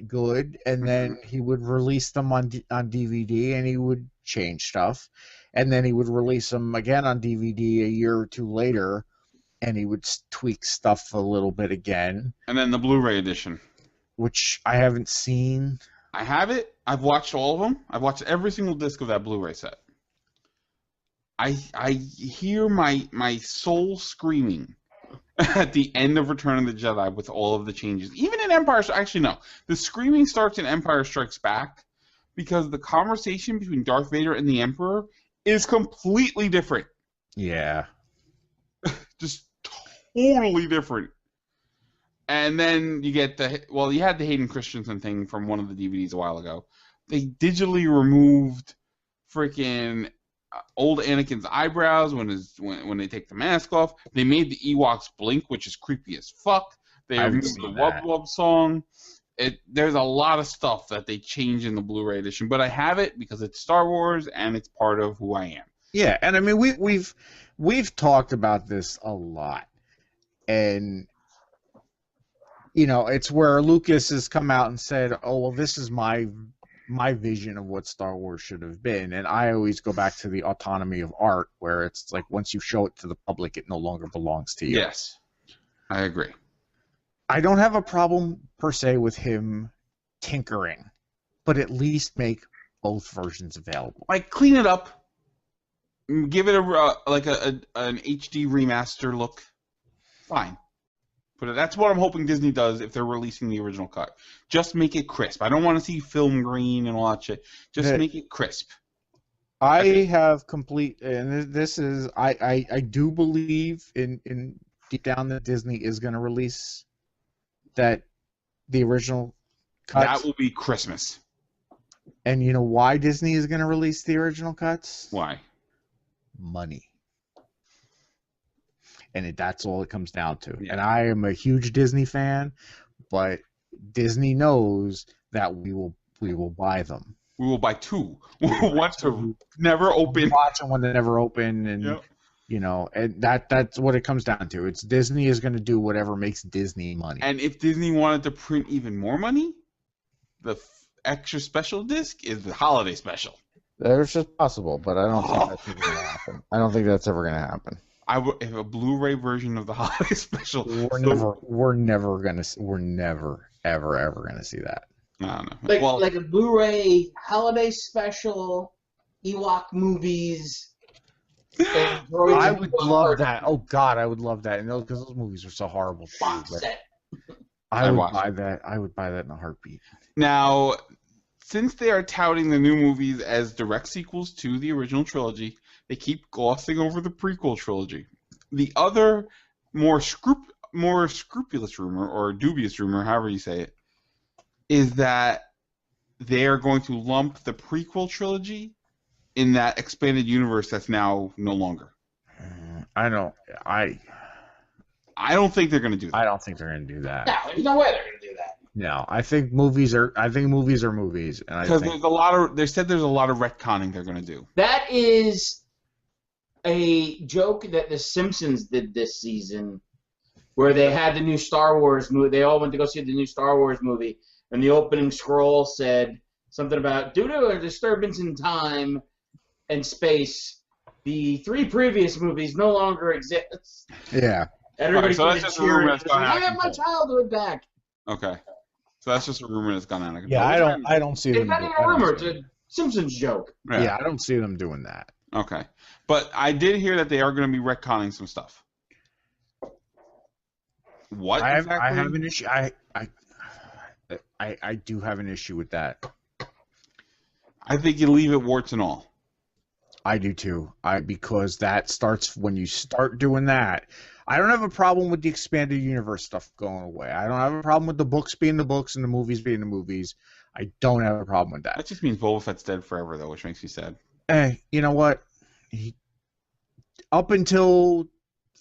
good. And then he would release them on DVD, and he would change stuff, and then he would release them again on DVD a year or two later, and he would tweak stuff a little bit again. And then the Blu-ray edition, which I haven't seen. I have it. I've watched all of them. I've watched every single disc of that Blu-ray set. I hear my soul screaming at the end of Return of the Jedi with all of the changes. Even in Empire, actually no, the screaming starts in Empire Strikes Back because the conversation between Darth Vader and the Emperor is completely different. Yeah. Just totally different. And then you get you had the Hayden Christensen thing from one of the DVDs a while ago. They digitally removed freaking old Anakin's eyebrows when they take the mask off. They made the Ewoks blink, which is creepy as fuck. They removed the Wub Wub song. There's a lot of stuff that they changed in the Blu-ray edition, but I have it because it's Star Wars and it's part of who I am. Yeah, and I mean we've talked about this a lot, and you know, it's where Lucas has come out and said, "Oh, well, this is my vision of what Star Wars should have been." And I always go back to the autonomy of art, where it's like once you show it to the public, it no longer belongs to you. Yes, I agree. I don't have a problem per se with him tinkering, but at least make both versions available. Like clean it up, give it an HD remaster look. Fine. But that's what I'm hoping Disney does if they're releasing the original cut. Just make it crisp. I don't want to see film green and all that shit. Just make it crisp. I have complete, and this is, I do believe in deep down that Disney is going to release the original cuts. That will be Christmas. And you know why Disney is going to release the original cuts? Why? Money. And that's all it comes down to. Yeah. And I am a huge Disney fan, but Disney knows that we will buy them. We will buy two. One to never open. Watch them when they never open, and you know, and that's what it comes down to. It's Disney is going to do whatever makes Disney money. And if Disney wanted to print even more money, the extra special disc is the holiday special. That's just possible, but I don't think that's ever going to happen. I don't think that's ever going to happen. If a Blu-ray version of the holiday special. We're never ever gonna see that. I don't know. Like a Blu-ray holiday special, Ewok movies. I would love that. Oh God, I would love that. And because those movies are so horrible. I would buy that. I would buy that in a heartbeat. Now, since they are touting the new movies as direct sequels to the original trilogy, they keep glossing over the prequel trilogy. The other more scrupulous rumor, or dubious rumor, however you say it, is that they are going to lump the prequel trilogy in that expanded universe that's now no longer. I don't think they're going to do that. I don't think they're going to do that. No, there's no way they're going to do that. No, I think movies are movies, and because there's a lot of retconning they're going to do. That is a joke that The Simpsons did this season, where they had the new Star Wars movie. They all went to go see the new Star Wars movie, and the opening scroll said something about, due to a disturbance in time and space, the 3 previous movies no longer exist. Yeah. Everybody so that's just a rumor that's gone out. I have my childhood back. Okay. So that's just a rumor that's gone out of control. Yeah, I don't see them. It's not even a rumor. It's a Simpsons joke. Yeah, I don't see them doing that. Okay. But I did hear that they are going to be retconning some stuff. What exactly? I have an issue. I do have an issue with that. I think you leave it warts and all. I do too. Because that starts when you start doing that. I don't have a problem with the expanded universe stuff going away. I don't have a problem with the books being the books and the movies being the movies. I don't have a problem with that. That just means Boba Fett's dead forever, though, which makes me sad. You know what? Up until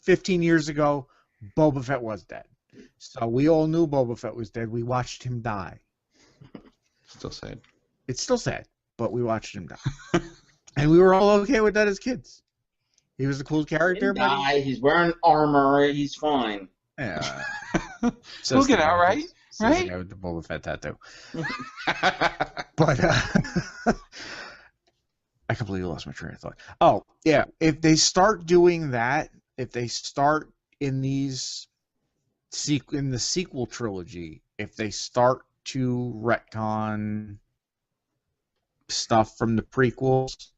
15 years ago, Boba Fett was dead. So we all knew Boba Fett was dead. We watched him die. Still sad. It's still sad, but we watched him die. And we were all okay with that as kids. He was a cool He character, didn't but die. He's wearing armor. He's fine. yeah. We'll get out, right? Says the Right? guy with the Boba Fett tattoo. But I completely lost my train of thought. Oh, yeah. If they start doing that, if they start in these in the sequel trilogy, if they start to retcon stuff from the prequels,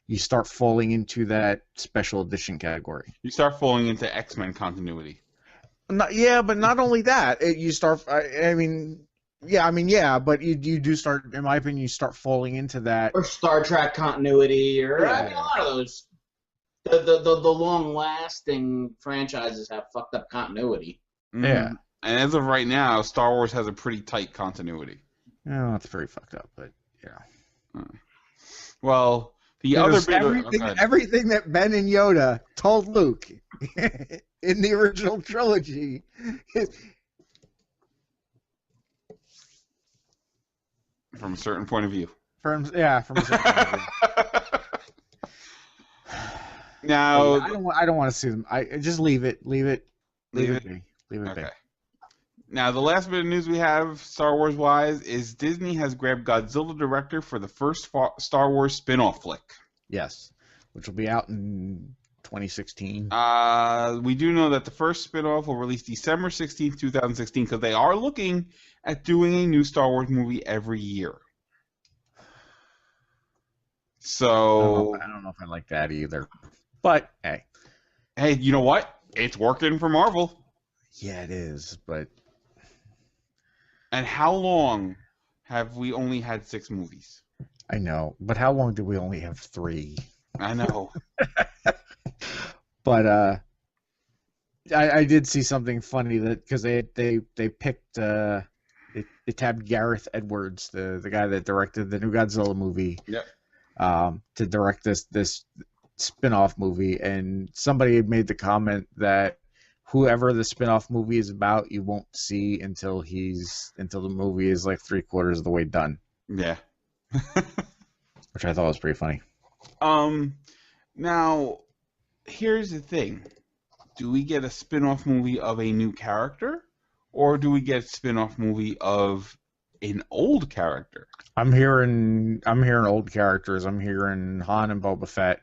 you start falling into that special edition category. You start falling into X-Men continuity. But not only that, you start. I mean, but you do start. In my opinion, you start falling into that. Or Star Trek continuity, or Yeah. I mean, a lot of those. The long-lasting franchises have fucked up continuity. Yeah. And as of right now, Star Wars has a pretty tight continuity. Oh, it's very fucked up, but yeah. Well, the other bit everything that Ben and Yoda told Luke in the original trilogy is, from a certain point of view. from a certain point of view. Now, I don't want to see them. I just leave it be. Leave it be. okay. Now, the last bit of news we have, Star Wars wise, is Disney has grabbed Godzilla director for the first Star Wars spin-off flick. Yes, which will be out in 2016. We do know that the first spin-off will release December 16th, 2016, because they are looking at doing a new Star Wars movie every year. So I don't know if I like that either. But hey, you know what? It's working for Marvel. Yeah, it is. But and how long have we only had 6 movies? I know. But how long did we only have 3? I know. But I did see something funny that because they picked they tabbed Gareth Edwards, the guy that directed the new Godzilla movie. Yep. To direct this spin-off movie, and somebody had made the comment that whoever the spin-off movie is about, you won't see until the movie is like 3/4 of the way done. Yeah. Which I thought was pretty funny. Now, here's the thing. Do we get a spin-off movie of a new character, or do we get a spin-off movie of an old character? I'm hearing old characters. I'm hearing Han and Boba Fett.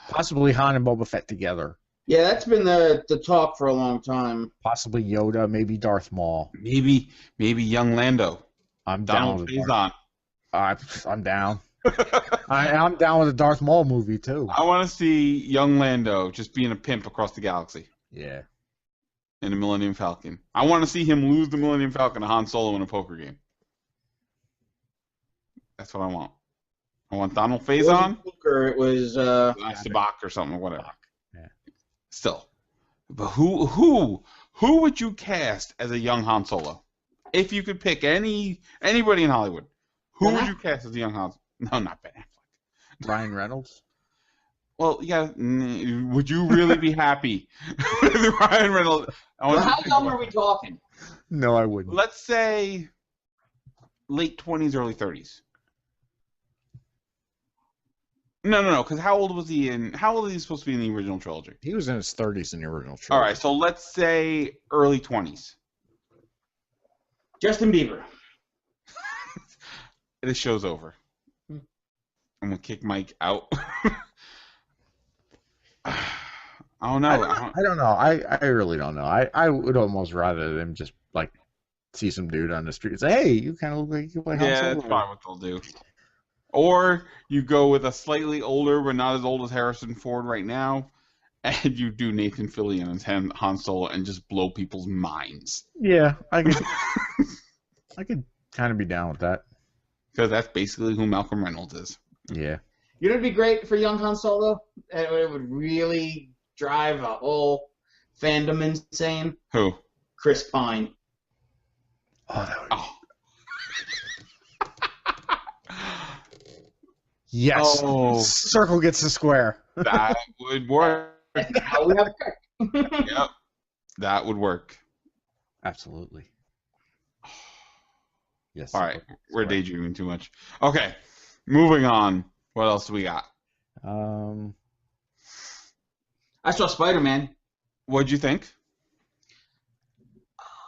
Possibly Han and Boba Fett together. Yeah, that's been the talk for a long time. Possibly Yoda, maybe Darth Maul. Maybe young Lando. I'm Donald down. I'm down. I'm down with the Darth Maul movie too. I want to see young Lando just being a pimp across the galaxy. Yeah. In the Millennium Falcon. I want to see him lose the Millennium Falcon to Han Solo in a poker game. That's what I want. I want Donald Faison. It was Sabak or something, or whatever. Yeah. Still, but who would you cast as a young Han Solo? If you could pick anybody in Hollywood, who would you cast as a young Han? No, not Ben Affleck. Ryan Reynolds. Well, yeah. Would you really be happy with Ryan Reynolds? How young are we talking? No, I wouldn't. Let's say late 20s, early 30s. No. Because how old was he in? How old is he supposed to be in the original trilogy? He was in his 30s in the original trilogy. All right, so let's say early 20s. Justin Bieber. This show's over. I'm gonna kick Mike out. I don't know. I don't know. I really don't know. I would almost rather them just like see some dude on the street and say, "Hey, you kind of look like you play Han Solo." Yeah, that's probably what they'll do. Or you go with a slightly older, but not as old as Harrison Ford right now, and you do Nathan Fillion as Han Solo and just blow people's minds. Yeah, I could kind of be down with that. Because that's basically who Malcolm Reynolds is. Yeah. You know, it'd be great for young Han Solo. It would really drive a whole fandom insane. Who? Chris Pine. Oh, that would. Oh. Yes. Oh. Circle gets the square. That would work. Now we have a Yep. That would work. Absolutely. Yes. All right. We're daydreaming too much. Okay. Moving on. What else do we got? I saw Spider-Man. What'd you think?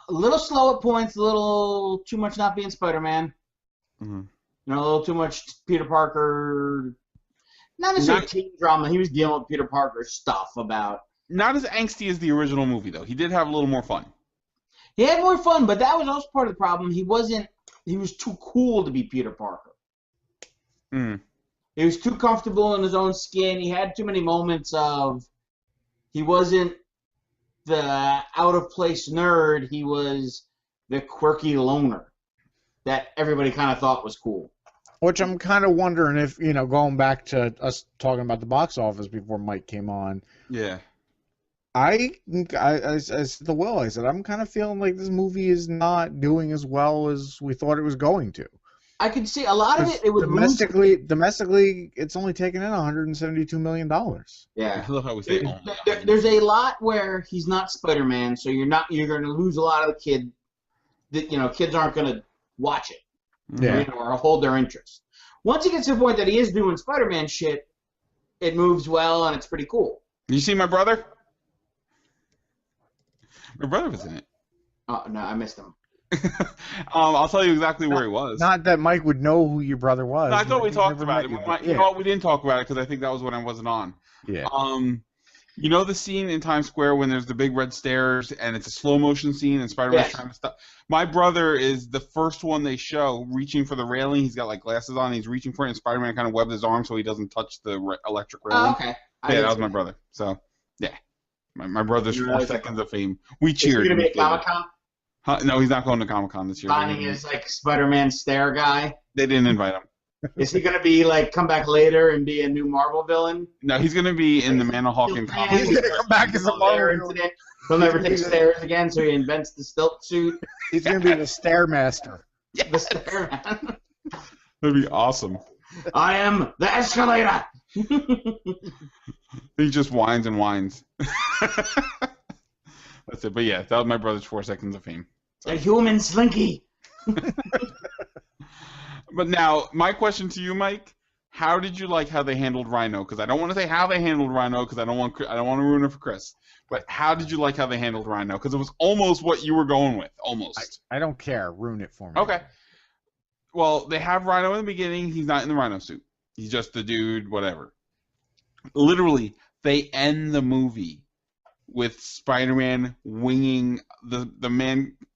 A little slow at points, a little too much not being Spider-Man. Mm-hmm. You know, a little too much Peter Parker. Not necessarily teen drama. He was dealing with Peter Parker stuff about. Not as angsty as the original movie, though. He did have a little more fun. He had more fun, but that was also part of the problem. He was too cool to be Peter Parker. Mm. He was too comfortable in his own skin. He had too many moments of. He wasn't the out-of-place nerd. He was the quirky loner that everybody kind of thought was cool. Which I'm kind of wondering if, going back to us talking about the box office before Mike came on. Yeah. I said to Will, I said, I'm kind of feeling like this movie is not doing as well as we thought it was going to. I could see a lot of it. It was domestically, it's only taken in $172 million. Yeah. I love how we say There's a lot where he's not Spider-Man, so you're going to lose a lot of the kid. Kids aren't going to watch it. Yeah. Or hold their interest. Once he gets to the point that he is doing Spider-Man shit, it moves well and it's pretty cool. You see my brother? My brother was in it. Oh no, I missed him. I'll tell you exactly where he was. Not that Mike would know who your brother was. No, I thought we talked about it. You know what? We didn't talk about it because I think that was when I wasn't on. Yeah. You know the scene in Times Square when there's the big red stairs and it's a slow motion scene and Spider-Man's trying to stop? My brother is the first one they show reaching for the railing. He's got like glasses on. He's reaching for it, and Spider-Man kind of webbed his arm so he doesn't touch the electric railing. Oh, okay. Yeah, that was my brother. So, yeah. My brother's 4 seconds of fame. We cheered. Is he going to be at Comic-Con? No, he's not going to Comic-Con this year. Finding his like Spider-Man stare guy. They didn't invite him. Is he going to be like come back later and be a new Marvel villain? No, he's going to be in the Man of Hawk and comic. He's going to come back as a Marvel villain. He'll never take stairs again, so he invents the stilt suit. He's going to be the Stairmaster. Yeah. The Stairman. That'd be awesome. I am the escalator. He just whines and whines. That's it. But yeah, that was my brother's 4 seconds of fame. So. A human slinky. But now, my question to you, Mike, how did you like how they handled Rhino? Because I don't want to say how they handled Rhino because I don't want to ruin it for Chris. But how did you like how they handled Rhino? Because it was almost what you were going with, almost. I don't care. Ruin it for me. Okay. Well, they have Rhino in the beginning. He's not in the Rhino suit. He's just the dude, whatever. Literally, they end the movie with Spider-Man winging the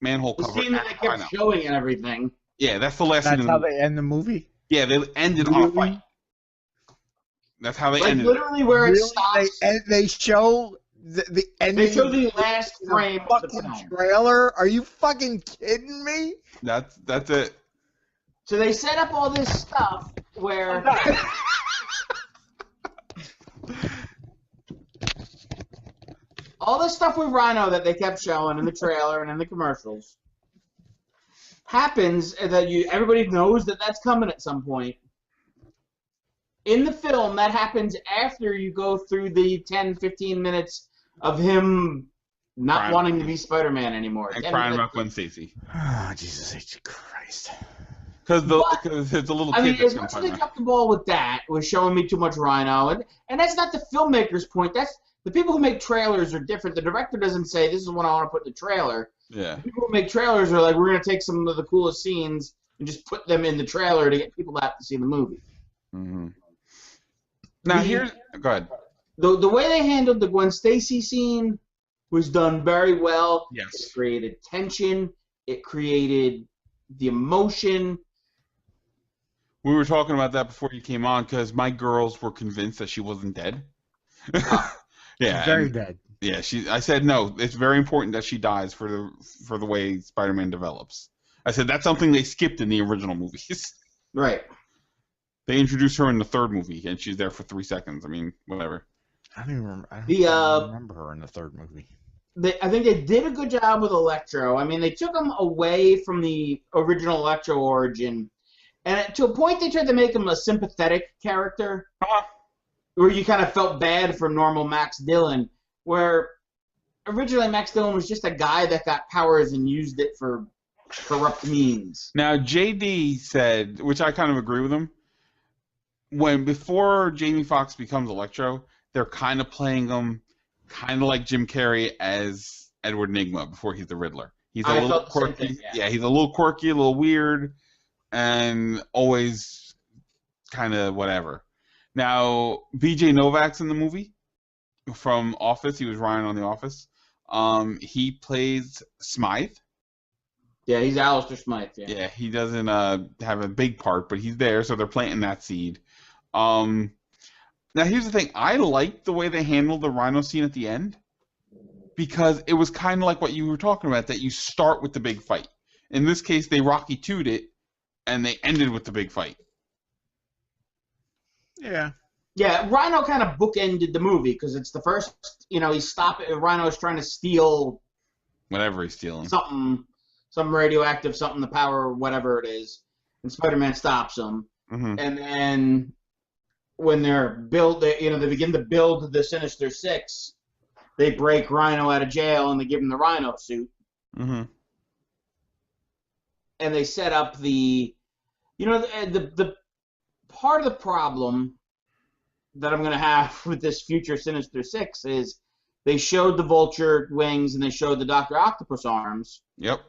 manhole cover. The scene that they kept showing and everything. Yeah, that's the last scene. That's how they end the movie? Yeah, they ended on a fight. That's how they ended. Literally where it stops. They show the ending. They show the last frame of the film. Trailer? Are you fucking kidding me? That's it. So they set up all this stuff where... all this stuff with Rhino that they kept showing in the trailer and in the commercials happens that everybody knows that that's coming at some point. In the film, that happens after you go through the 10, 15 minutes of him not wanting to be Spider-Man anymore. And crying about Gwen Stacy. Oh, Jesus H. Christ. Because it's a little kid. I mean, as much as they dropped the ball with that, was showing me too much Rhino, and that's not the filmmaker's point. That's the people who make trailers are different. The director doesn't say this is what I want to put in the trailer. Yeah. The people who make trailers are like, we're gonna take some of the coolest scenes and just put them in the trailer to get people to have to see the movie. Mm-hmm. Now go ahead. The way they handled the Gwen Stacy scene was done very well. Yes. It created tension. It created the emotion. We were talking about that before you came on because my girls were convinced that she wasn't dead. Yeah, very dead. Yeah, I said no. It's very important that she dies for the way Spider-Man develops. I said that's something they skipped in the original movies. Right. They introduced her in the third movie, and she's there for 3 seconds. I mean, whatever. I don't even remember. I don't remember her in the third movie. I think they did a good job with Electro. I mean, they took him away from the original Electro origin. And to a point, they tried to make him a sympathetic character, where you kind of felt bad for normal Max Dillon, where originally Max Dillon was just a guy that got powers and used it for corrupt means. Now, JD said, which I kind of agree with him, before Jamie Foxx becomes Electro, they're kind of playing him kind of like Jim Carrey as Edward Nygma before he's the Riddler. He's a I little felt the same quirky. thing, yeah. He's a little quirky, a little weird, and always kind of whatever. Now, BJ Novak's in the movie from Office. He was Ryan on The Office. He plays Smythe. Yeah, he's Alistair Smythe. Yeah. Yeah, he doesn't have a big part, but he's there, so they're planting that seed. Now, here's the thing. I liked the way they handled the Rhino scene at the end because it was kind of like what you were talking about, that you start with the big fight. In this case, they Rocky II'd it, and they ended with the big fight. Yeah. Yeah, Rhino kind of bookended the movie because it's the first, Rhino's trying to steal Whatever he's stealing. something, some radioactive something, the power, whatever it is, and Spider-Man stops him. Mm-hmm. And then when they begin to build the Sinister Six, they break Rhino out of jail and they give him the Rhino suit. Mm-hmm. And they set up the part of the problem that I'm going to have with this future Sinister Six is they showed the Vulture wings and they showed the Dr. Octopus arms. Yep.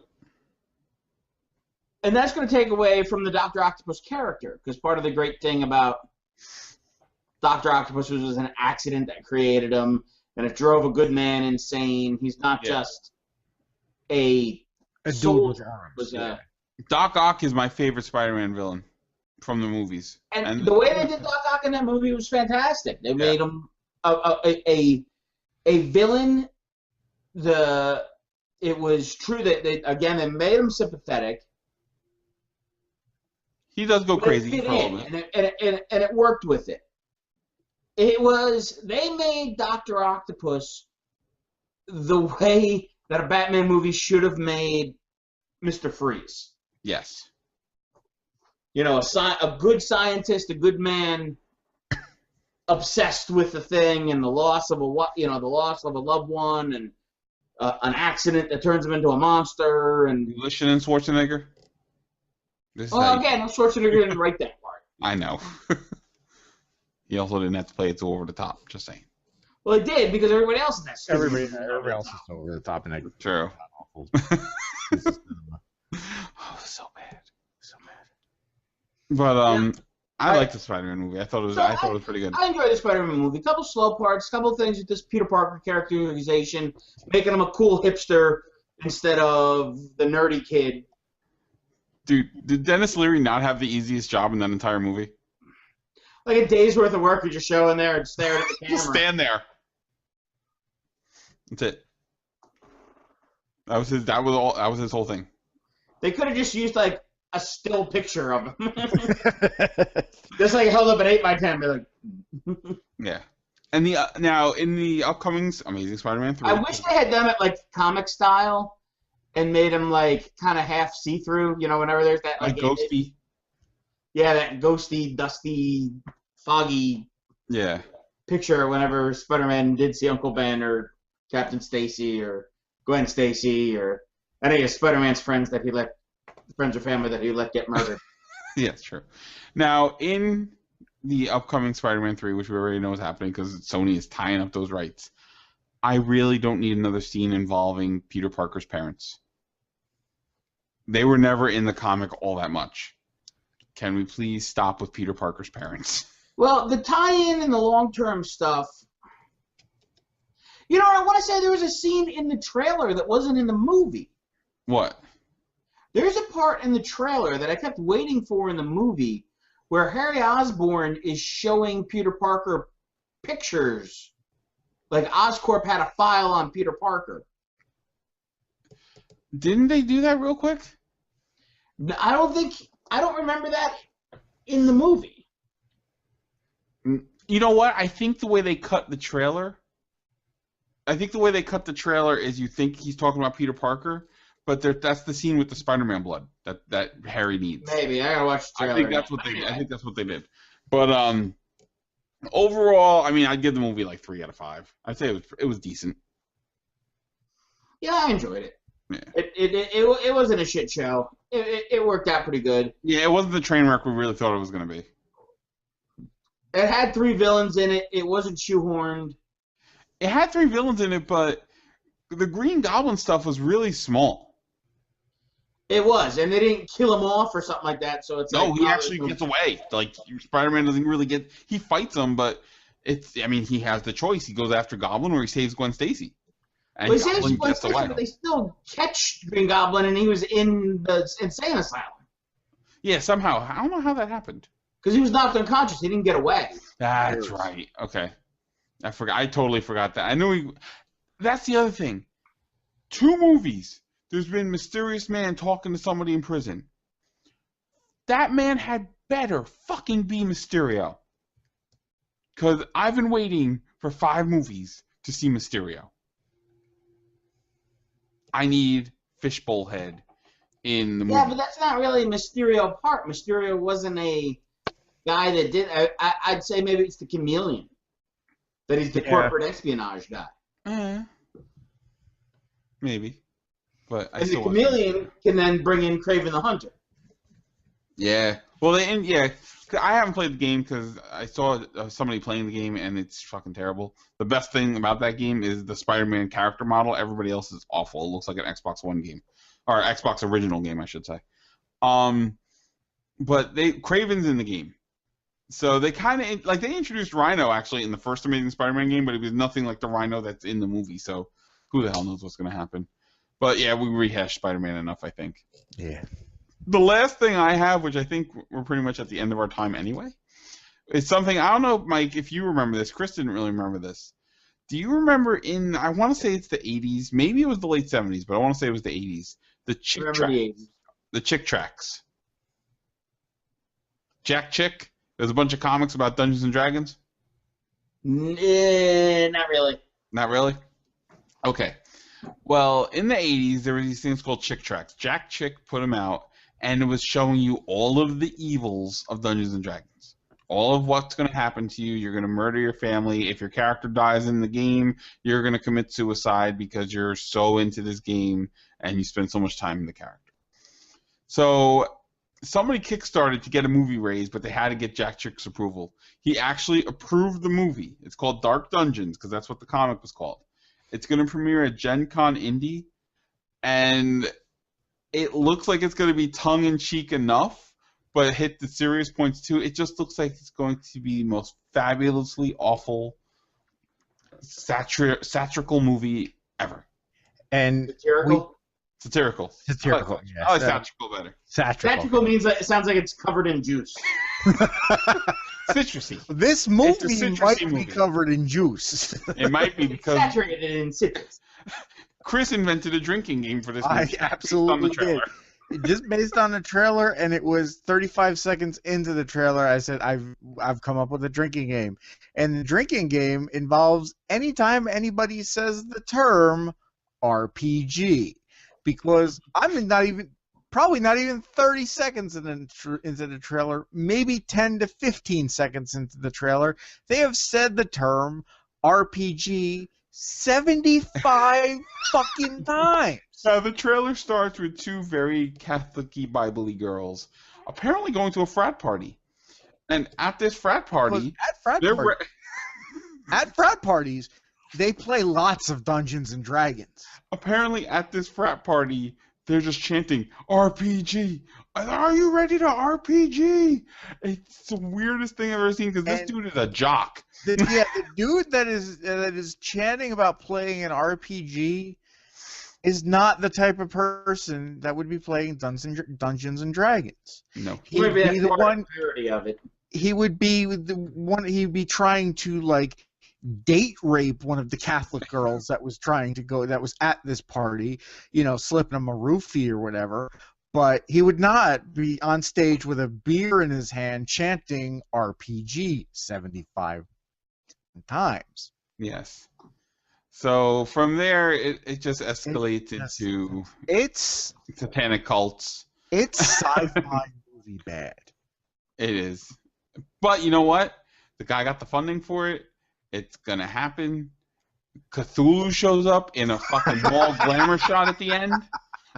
And that's going to take away from the Dr. Octopus character, because part of the great thing about Dr. Octopus was an accident that created him, and it drove a good man insane. He's not just a dude with arms. Doc Ock is my favorite Spider-Man villain from the movies. And the way they did Doc Ock in that movie was fantastic. They made him a villain. It was true that they made him sympathetic. He does go crazy for a little bit. And it worked with it. They made Dr. Octopus the way that a Batman movie should have made Mr. Freeze. Yes. A good scientist, a good man, obsessed with the thing and the loss of a loved one, and an accident that turns him into a monster. And You listening, Schwarzenegger? Again, Schwarzenegger didn't write that part. I know. He also didn't have to play it so over the top. Just saying. Well, it did because everybody else is that stupid. Everybody else is over the top, and that True. awful. Oh, so bad. But I liked the Spider-Man movie. I thought it was pretty good. I enjoyed the Spider-Man movie. A couple slow parts, a couple things with this Peter Parker characterization, making him a cool hipster instead of the nerdy kid. Dude, did Dennis Leary not have the easiest job in that entire movie? Like a day's worth of work, you just show in there and stare at the camera. Just stand there. That's it. That was his whole thing. They could have just used like a still picture of him. Just like held up an 8x10, be like. Yeah. And now in the upcoming Amazing Spider-Man 3. I wish they had done it like comic style and made him like kind of half see-through. Whenever there's that like ghosty. Yeah, that ghosty, dusty, foggy. Yeah. Picture whenever Spider-Man did see Uncle Ben or Captain Stacy or Gwen Stacy or any of Spider-Man's friends or family that he let get murdered. Yeah, it's true. Now, in the upcoming Spider-Man 3, which we already know is happening because Sony is tying up those rights, I really don't need another scene involving Peter Parker's parents. They were never in the comic all that much. Can we please stop with Peter Parker's parents? Well, the tie-in and the long-term stuff. I want to say there was a scene in the trailer that wasn't in the movie. What? There's a part in the trailer that I kept waiting for in the movie where Harry Osborn is showing Peter Parker pictures. Like Oscorp had a file on Peter Parker. Didn't they do that real quick? I don't remember that in the movie. You know what? I think the way they cut the trailer is you think he's talking about Peter Parker, but that's the scene with the Spider-Man blood that Harry needs. Maybe I gotta watch the trailer. I think that's what they did. But overall, I mean, I'd give the movie like 3 out of 5. I'd say it was decent. Yeah, I enjoyed it. Yeah. It wasn't a shit show. It worked out pretty good. Yeah, it wasn't the train wreck we really thought it was going to be. It had 3 villains in it. It wasn't shoehorned. It had 3 villains in it, but the Green Goblin stuff was really small. It was, and they didn't kill him off or something like that. So it's No, like, he actually gets away. Like Spider-Man doesn't really get. He fights him, but I mean, he has the choice. He goes after Goblin or he saves Gwen Stacy, and Well, Goblin gets away. but they still catch Green Goblin, and he was in the insane asylum. Yeah, somehow. I don't know how that happened. Because he was knocked unconscious. He didn't get away. That's right. Okay. I forgot. I totally forgot that. I knew he. That's the other thing. 2 movies. There's been Mysterious Man talking to somebody in prison. That man had better fucking be Mysterio. Because I've been waiting for 5 movies to see Mysterio. I need Fishbowl Head in the movie. Yeah, but that's not really Mysterio part. Mysterio wasn't a guy that did. I'd say maybe it's the Chameleon. That he's the corporate espionage guy. Maybe. But I and the still Chameleon can then bring in Kraven the Hunter. Yeah. Well, I haven't played the game because I saw somebody playing the game and it's fucking terrible. The best thing about that game is the Spider-Man character model. Everybody else is awful. It looks like an Xbox One game. Or Xbox original game, I should say. But Kraven's in the game. So they kind of, like, they introduced Rhino, actually, in the first Amazing Spider-Man game, but it was nothing like the Rhino that's in the movie, so who the hell knows what's going to happen. But, yeah, we rehashed Spider-Man enough, I think. Yeah. The last thing I have, which I think we're pretty much at the end of our time anyway, is something, I don't know, Mike, if you remember this. Chris didn't really remember this. Do you remember I want to say it's the 80s, maybe it was the late 70s, but I want to say it was the 80s, the Chick Tracks. Jack Chick? There's a bunch of comics about Dungeons and Dragons? Not really. Not really? Okay. Well, in the 80s, there were these things called Chick Tracks. Jack Chick put them out, and it was showing you all of the evils of Dungeons and Dragons. All of what's going to happen to you. You're going to murder your family. If your character dies in the game, you're going to commit suicide because you're so into this game and you spend so much time in the character. So somebody kickstarted to get a movie raised, but they had to get Jack Chick's approval. He actually approved the movie. It's called Dark Dungeons because that's what the comic was called. It's going to premiere at Gen Con Indy, and it looks like it's going to be tongue-in-cheek enough, but hit the serious points too. It just looks like it's going to be the most fabulously awful satirical movie ever. And Satirical? Satirical, yes. I like satirical better. Satirical means that it sounds like it's covered in juice. Citrusy. This movie might be covered in juice. It might be because Saturated in citrus. Chris invented a drinking game for this movie. I absolutely did. Just based on the trailer, and it was 35 seconds into the trailer, I said, I've come up with a drinking game. And the drinking game involves anytime anybody says the term RPG. Because I'm probably not even 30 seconds into the trailer, maybe 10 to 15 seconds into the trailer, they have said the term RPG 75 fucking times. The trailer starts with 2 very Catholic-y, Bible-y girls apparently going to a frat party. And at this frat party... At frat parties, they play lots of Dungeons and Dragons. Apparently, at this frat party, they're just chanting, RPG! Are you ready to RPG? It's the weirdest thing I've ever seen, because this dude is a jock. The dude that is chanting about playing an RPG is not the type of person that would be playing Dungeons and Dragons. No. He would be the one... Of it. He would be the one... He'd be trying to, like, date rape one of the Catholic girls that was at this party, slipping him a roofie or whatever, but he would not be on stage with a beer in his hand chanting RPG 75 times. Yes. So from there, it just escalates into satanic cults. It's sci-fi movie bad. It is. But you know what? The guy got the funding for it. It's gonna happen. Cthulhu shows up in a fucking mall glamour shot at the end.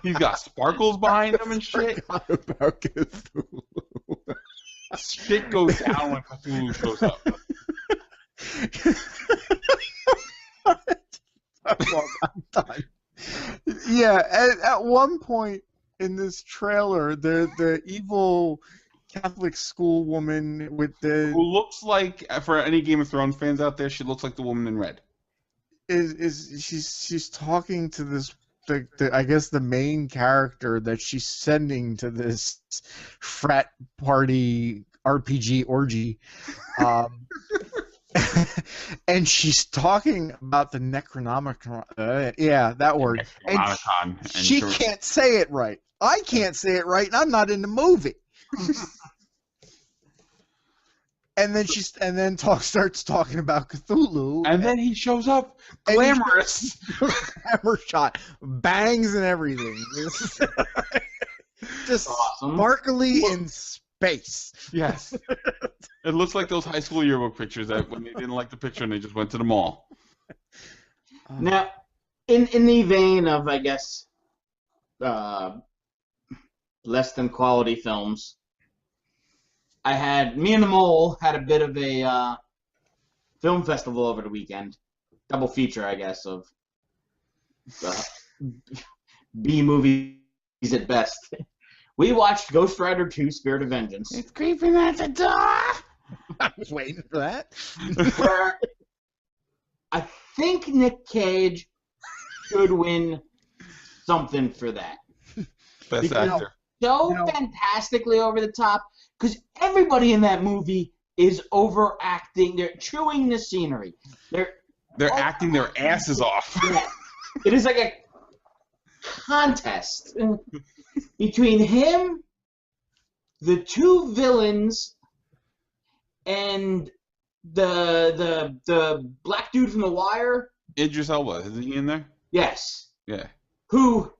He's got sparkles behind him and shit. I forgot about Cthulhu. Shit goes down when Cthulhu shows up. Well, I'm done. Yeah, at one point in this trailer, the evil Catholic school woman with the Who looks like, for any Game of Thrones fans out there, she looks like the woman in red. she's talking to this I guess the main character that she's sending to this frat party RPG orgy. And she's talking about the Necronomicon. Yeah, that word. And she can't say it right. I can't say it right, and I'm not in the movie. And then starts talking about Cthulhu. And then he shows up, glamorous. Glamour shot, bangs and everything. Just awesome. Sparkly in space. Yes. It looks like those high school yearbook pictures that when they didn't like the picture and they just went to the mall. Now, in the vein of, I guess, less than quality films, me and the Mole had a bit of a film festival over the weekend. Double feature, I guess, of B movies at best. We watched Ghost Rider 2: Spirit of Vengeance. It's creeping at the door. I was waiting for that. Where I think Nick Cage should win something for that. Best actor. Fantastically over the top, because everybody in that movie is overacting. They're chewing the scenery. They're acting their asses off. Yeah. It is like a contest between him, the two villains, and the black dude from The Wire. Idris Elba, isn't he in there? Yes. Yeah. Who,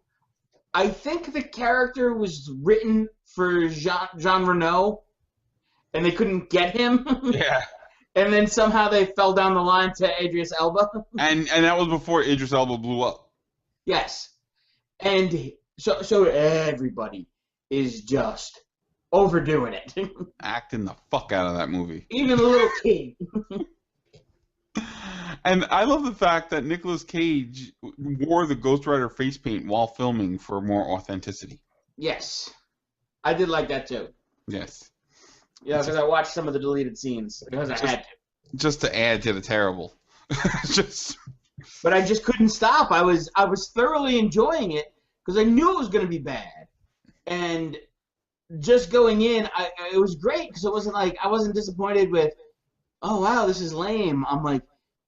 I think the character was written for Jean Reno, and they couldn't get him. Yeah. And then somehow they fell down the line to Idris Elba. And that was before Idris Elba blew up. Yes. And so everybody is just overdoing it. Acting the fuck out of that movie. Even the little kid. And I love the fact that Nicolas Cage wore the Ghost Rider face paint while filming for more authenticity. Yes. I did like that too. Yes. Yeah, because I watched some of the deleted scenes because I had to. Just to add to the terrible. But I just couldn't stop. I was thoroughly enjoying it because I knew it was going to be bad. And just going in, it was great because it wasn't like I wasn't disappointed with, oh wow, this is lame. I'm like,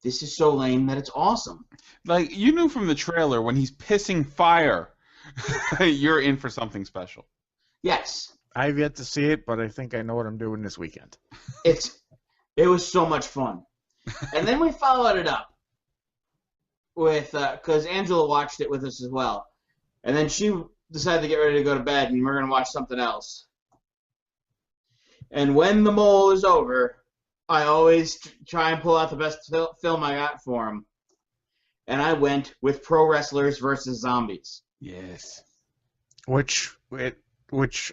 this is so lame that it's awesome. Like, you knew from the trailer when he's pissing fire, you're in for something special. Yes. I've yet to see it, but I think I know what I'm doing this weekend. It was so much fun. And then we followed it up with, because Angela watched it with us as well. And then she decided to get ready to go to bed, and we're going to watch something else. And when The Mole is over, I always try and pull out the best film I got for him. And I went with Pro Wrestlers versus Zombies. Yes. Which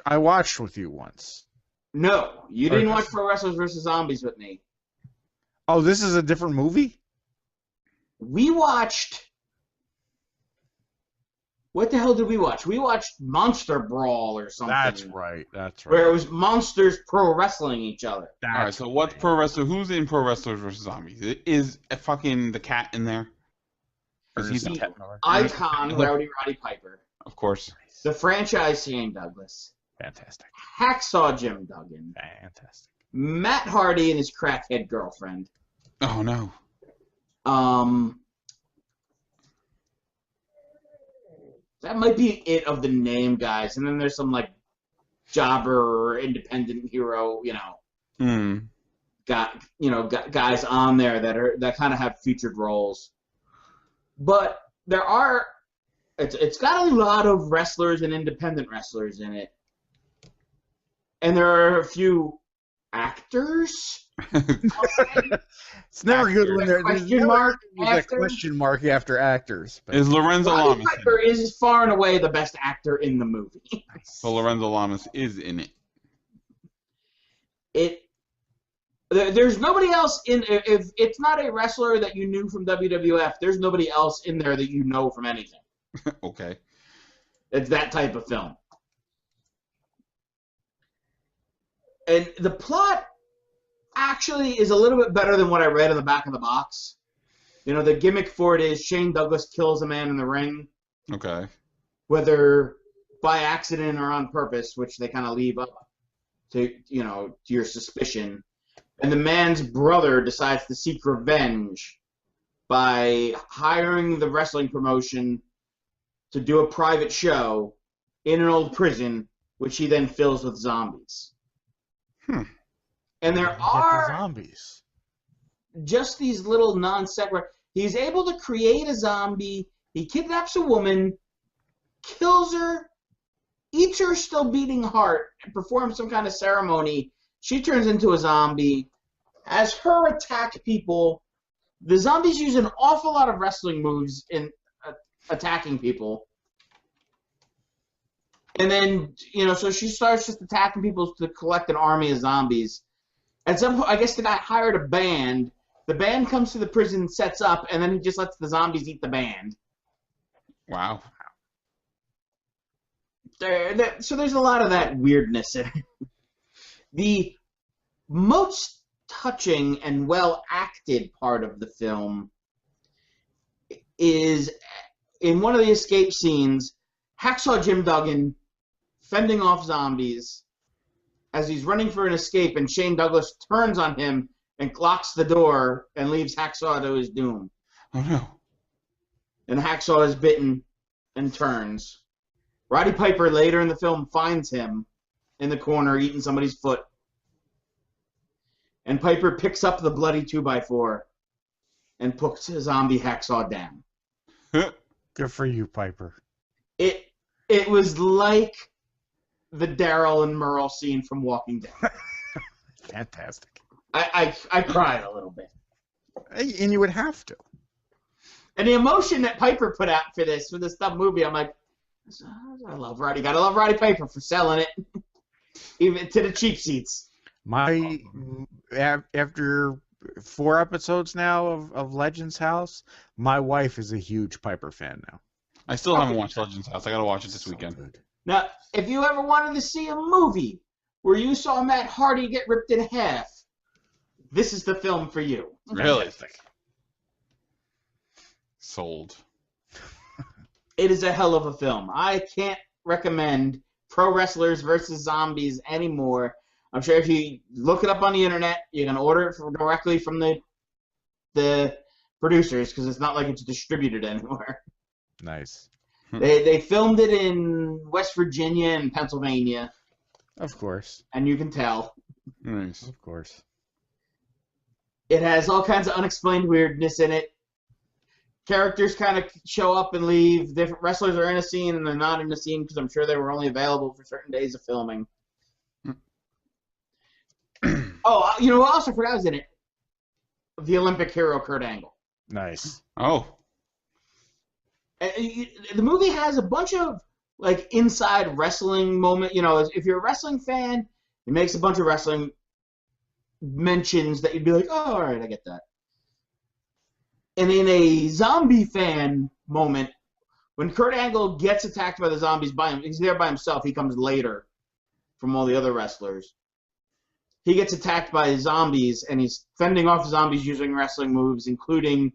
I watched with you once. No, you didn't watch Pro Wrestlers versus Zombies with me. Oh, this is a different movie? We watched... What the hell did we watch? We watched Monster Brawl or something. That's right. Where it was monsters pro wrestling each other. All right, so what's Pro Wrestler? Who's in Pro Wrestlers versus Zombies? Is fucking the cat in there? He's the Icon, Rowdy Piper. Of course. The franchise Shane Douglas. Fantastic. Hacksaw Jim Duggan. Fantastic. Matt Hardy and his crackhead girlfriend. Oh no. That might be it of the name guys, and then there's some like jobber or independent hero, guys on there that kind of have featured roles. But there are, it's got a lot of wrestlers and independent wrestlers in it, and there are a few actors. It's never good when there's a question mark after actors. But. Is Lorenzo Lamas Piper is far and away the best actor in the movie. So Lorenzo Lamas is in it. There's nobody else in. If it's not a wrestler that you knew from WWF, there's nobody else in there that you know from anything. Okay. It's that type of film. And the plot actually is a little bit better than what I read in the back of the box. You know, the gimmick for it is Shane Douglas kills a man in the ring. Okay. Whether by accident or on purpose, which they kind of leave up to, you know, to your suspicion. And the man's brother decides to seek revenge by hiring the wrestling promotion to do a private show in an old prison, which he then fills with zombies. And there are zombies. Just these little non-sequitur. He's able to create a zombie. He kidnaps a woman, kills her, eats her still beating heart, and performs some kind of ceremony. She turns into a zombie. Has her attack people. The zombies use an awful lot of wrestling moves in attacking people. And then, you know, so she starts just attacking people to collect an army of zombies. At some point, I guess the guy hired a band. The band comes to the prison, sets up, and then he just lets the zombies eat the band. Wow. So there's a lot of that weirdness in it. The most touching and well-acted part of the film is in one of the escape scenes, Hacksaw Jim Duggan fending off zombies as he's running for an escape, and Shane Douglas turns on him and locks the door and leaves Hacksaw to his doom. Oh, no. And Hacksaw is bitten and turns. Roddy Piper later in the film finds him in the corner eating somebody's foot. And Piper picks up the bloody 2x4 and puts a zombie Hacksaw down. Good for you, Piper. It was like the Daryl and Merle scene from Walking Dead. Fantastic. I cried a little bit. And you would have to. And the emotion that Piper put out for this dumb movie, I'm like, I love Roddy. Gotta love Roddy Piper for selling it, even to the cheap seats. After 4 episodes now of Legends House, my wife is a huge Piper fan now. I still haven't watched Legends House. I gotta watch it this weekend. Good. Now, if you ever wanted to see a movie where you saw Matt Hardy get ripped in half, this is the film for you. Really? Sold. It is a hell of a film. I can't recommend Pro Wrestlers versus Zombies anymore. I'm sure if you look it up on the internet, you can order it directly from the producers, because it's not like it's distributed anywhere. Nice. They filmed it in West Virginia and Pennsylvania. Of course. And you can tell. Nice. Of course. It has all kinds of unexplained weirdness in it. Characters kind of show up and leave. Different wrestlers are in a scene and they're not in a scene because I'm sure they were only available for certain days of filming. Oh, you know what else I forgot was in it? The Olympic hero Kurt Angle. Nice. Oh. The movie has a bunch of like inside wrestling moment. You know, if you're a wrestling fan, it makes a bunch of wrestling mentions that you'd be like, oh, all right, I get that. And in a zombie fan moment, when Kurt Angle gets attacked by the zombies he's there by himself. He comes later from all the other wrestlers. He gets attacked by zombies, and he's fending off zombies using wrestling moves, including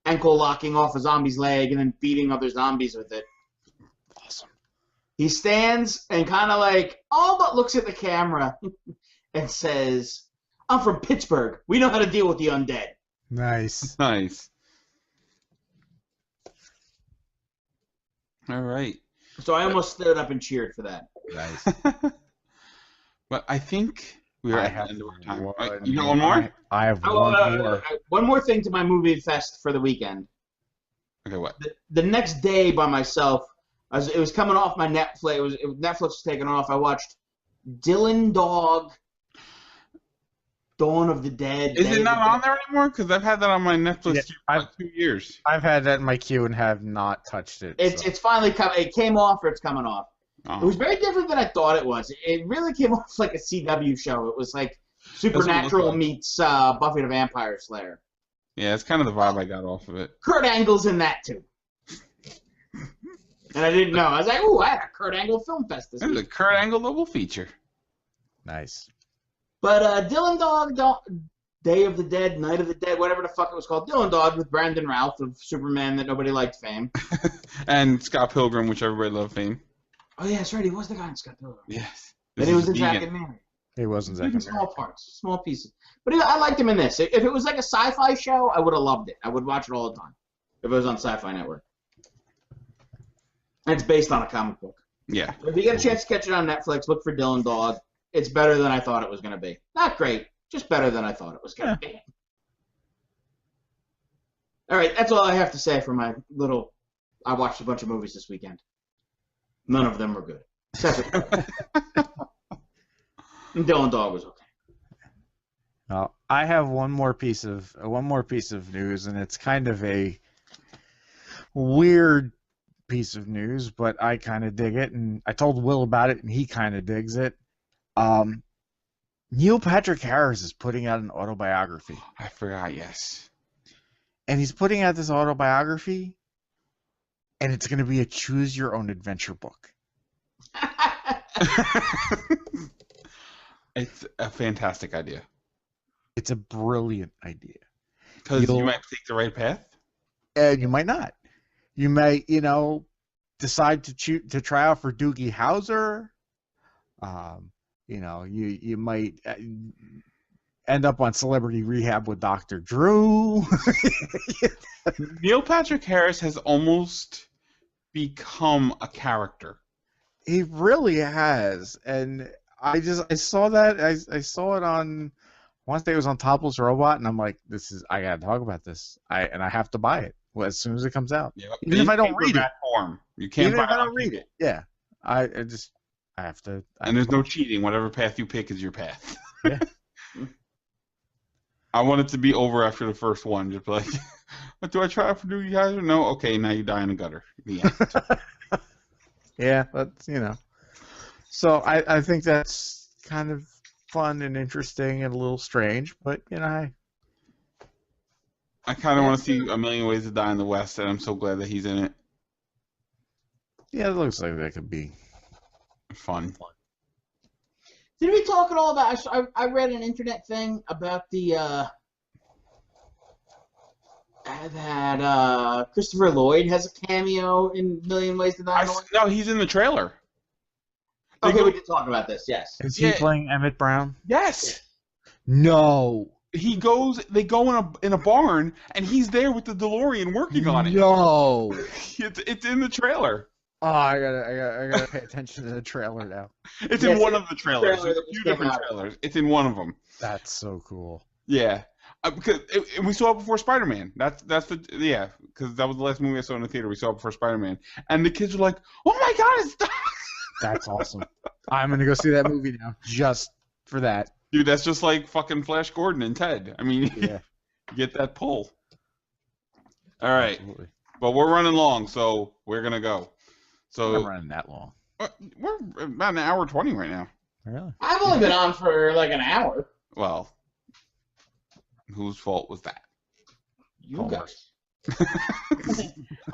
ankle locking off a zombie's leg and then beating other zombies with it. Awesome. He stands and kind of like all but looks at the camera and says, I'm from Pittsburgh. We know how to deal with the undead. Nice. Nice. All right. So I almost stood up and cheered for that. Nice. But I think we are I at have the end of our time. one You got one more? I have one more. One more thing to my movie fest for the weekend. Okay, what? The next day by myself, it was coming off my Netflix. Netflix was taking off. I watched Dylan Dog, Dawn of the Dead. Is it not on there anymore? Because I've had that on my Netflix Yeah, for like 2 years. I've had that in my queue and have not touched it. It's finally come. It came off, or it's coming off. Oh. It was very different than I thought it was. It really came off like a CW show. It was like Supernatural like. meets Buffy the Vampire Slayer. Yeah, it's kind of the vibe I got off of it. Kurt Angle's in that too. And I didn't know. I was like, ooh, I had a Kurt Angle film fest this This is a week. Kurt Angle double feature. Nice. But Dylan Dog, Day of the Dead, Night of the Dead, whatever the fuck it was called. Dylan Dog with Brandon Routh of Superman that nobody liked fame. And Scott Pilgrim, which everybody loved fame. Oh, yeah, that's right. He was the guy in Scott Pilgrim. Yes. Then he was in Zack and Mary. He wasn't Even Zack. small parts, small pieces. But I liked him in this. If it was like a sci-fi show, I would have loved it. I would watch it all the time if it was on Sci-Fi Network. And it's based on a comic book. Yeah. If you get a chance to catch it on Netflix, look for Dylan Dog. It's better than I thought it was going to be. Not great, just better than I thought it was going to be. All right, that's all I have to say for my little... I watched a bunch of movies this weekend. None of them were good. Except for Dylan Dog was okay. Well, I have one more piece of news, and it's kind of a weird piece of news, but I kind of dig it, and I told Will about it, and he kind of digs it. Neil Patrick Harris is putting out an autobiography, I forgot, yes. and he's putting out this autobiography, and it's going to be a choose-your-own-adventure book. It's a fantastic idea. It's a brilliant idea. Because you might take the right path. And you might not. You may, decide to try out for Doogie Howser. You might end up on Celebrity Rehab with Dr. Drew. Neil Patrick Harris has almost become a character. He really has, and I saw that I saw it on. I want to say it was on Topless Robot, and I'm like, I gotta talk about this. I have to buy it as soon as it comes out. Yep. Even if I don't read it. Form. You can't Even buy if I it on don't read it. Yeah. I have to. And there's no cheating. Whatever path you pick is your path. Yeah. I want it to be over after the first one. Just like, what do I try for Doogie Howser? No? Okay, now you die in a gutter. Yeah. Yeah, that's, So I think that's kind of fun and interesting and a little strange, but, I kind of want to see A Million Ways to Die in the West, and I'm so glad that he's in it. Yeah, it looks like that could be fun. Did we talk at all about? I read an internet thing about the that Christopher Lloyd has a cameo in Million Ways to Die in the West. No, he's in the trailer. Okay, we did talk about this. Yes. Is he playing Emmett Brown? Yes. No. They go in a barn, and he's there with the DeLorean working on it. No. It's in the trailer. Oh, I gotta pay attention to the trailer now. It's in one of the trailers. There's a few different trailers. It's in one of them. That's so cool. Yeah, because we saw it before Spider-Man. Because that was the last movie I saw in the theater. We saw it before Spider-Man, and the kids were like, "Oh my god, it's!" That's awesome. I'm gonna go see that movie now just for that. Dude, that's just like fucking Flash Gordon and Ted. I mean, yeah. Get that pull. All right, Absolutely. but we're running long, so we're gonna go. So I'm running that long. We're about an hour 20 right now. Really? I've only been on for like an hour. Well, whose fault was that? You guys.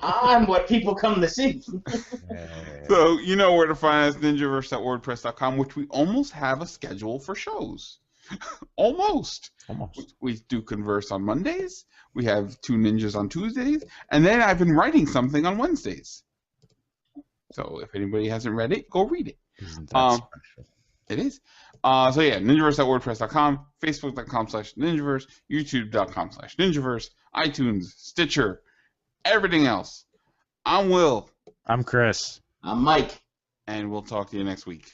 I'm what people come to see. So you know where to find us, Ninjaverse.wordpress.com, which we almost have a schedule for shows. Almost. We do Converse on Mondays. We have 2 Ninjas on Tuesdays. And then I've been writing something on Wednesdays. So if anybody hasn't read it, go read it. Isn't that special? It is. So yeah, Ninjaverse.wordpress.com, Facebook.com/Ninjaverse, YouTube.com/Ninjaverse, iTunes, Stitcher, everything else. I'm Will. I'm Chris. I'm Mike. And we'll talk to you next week.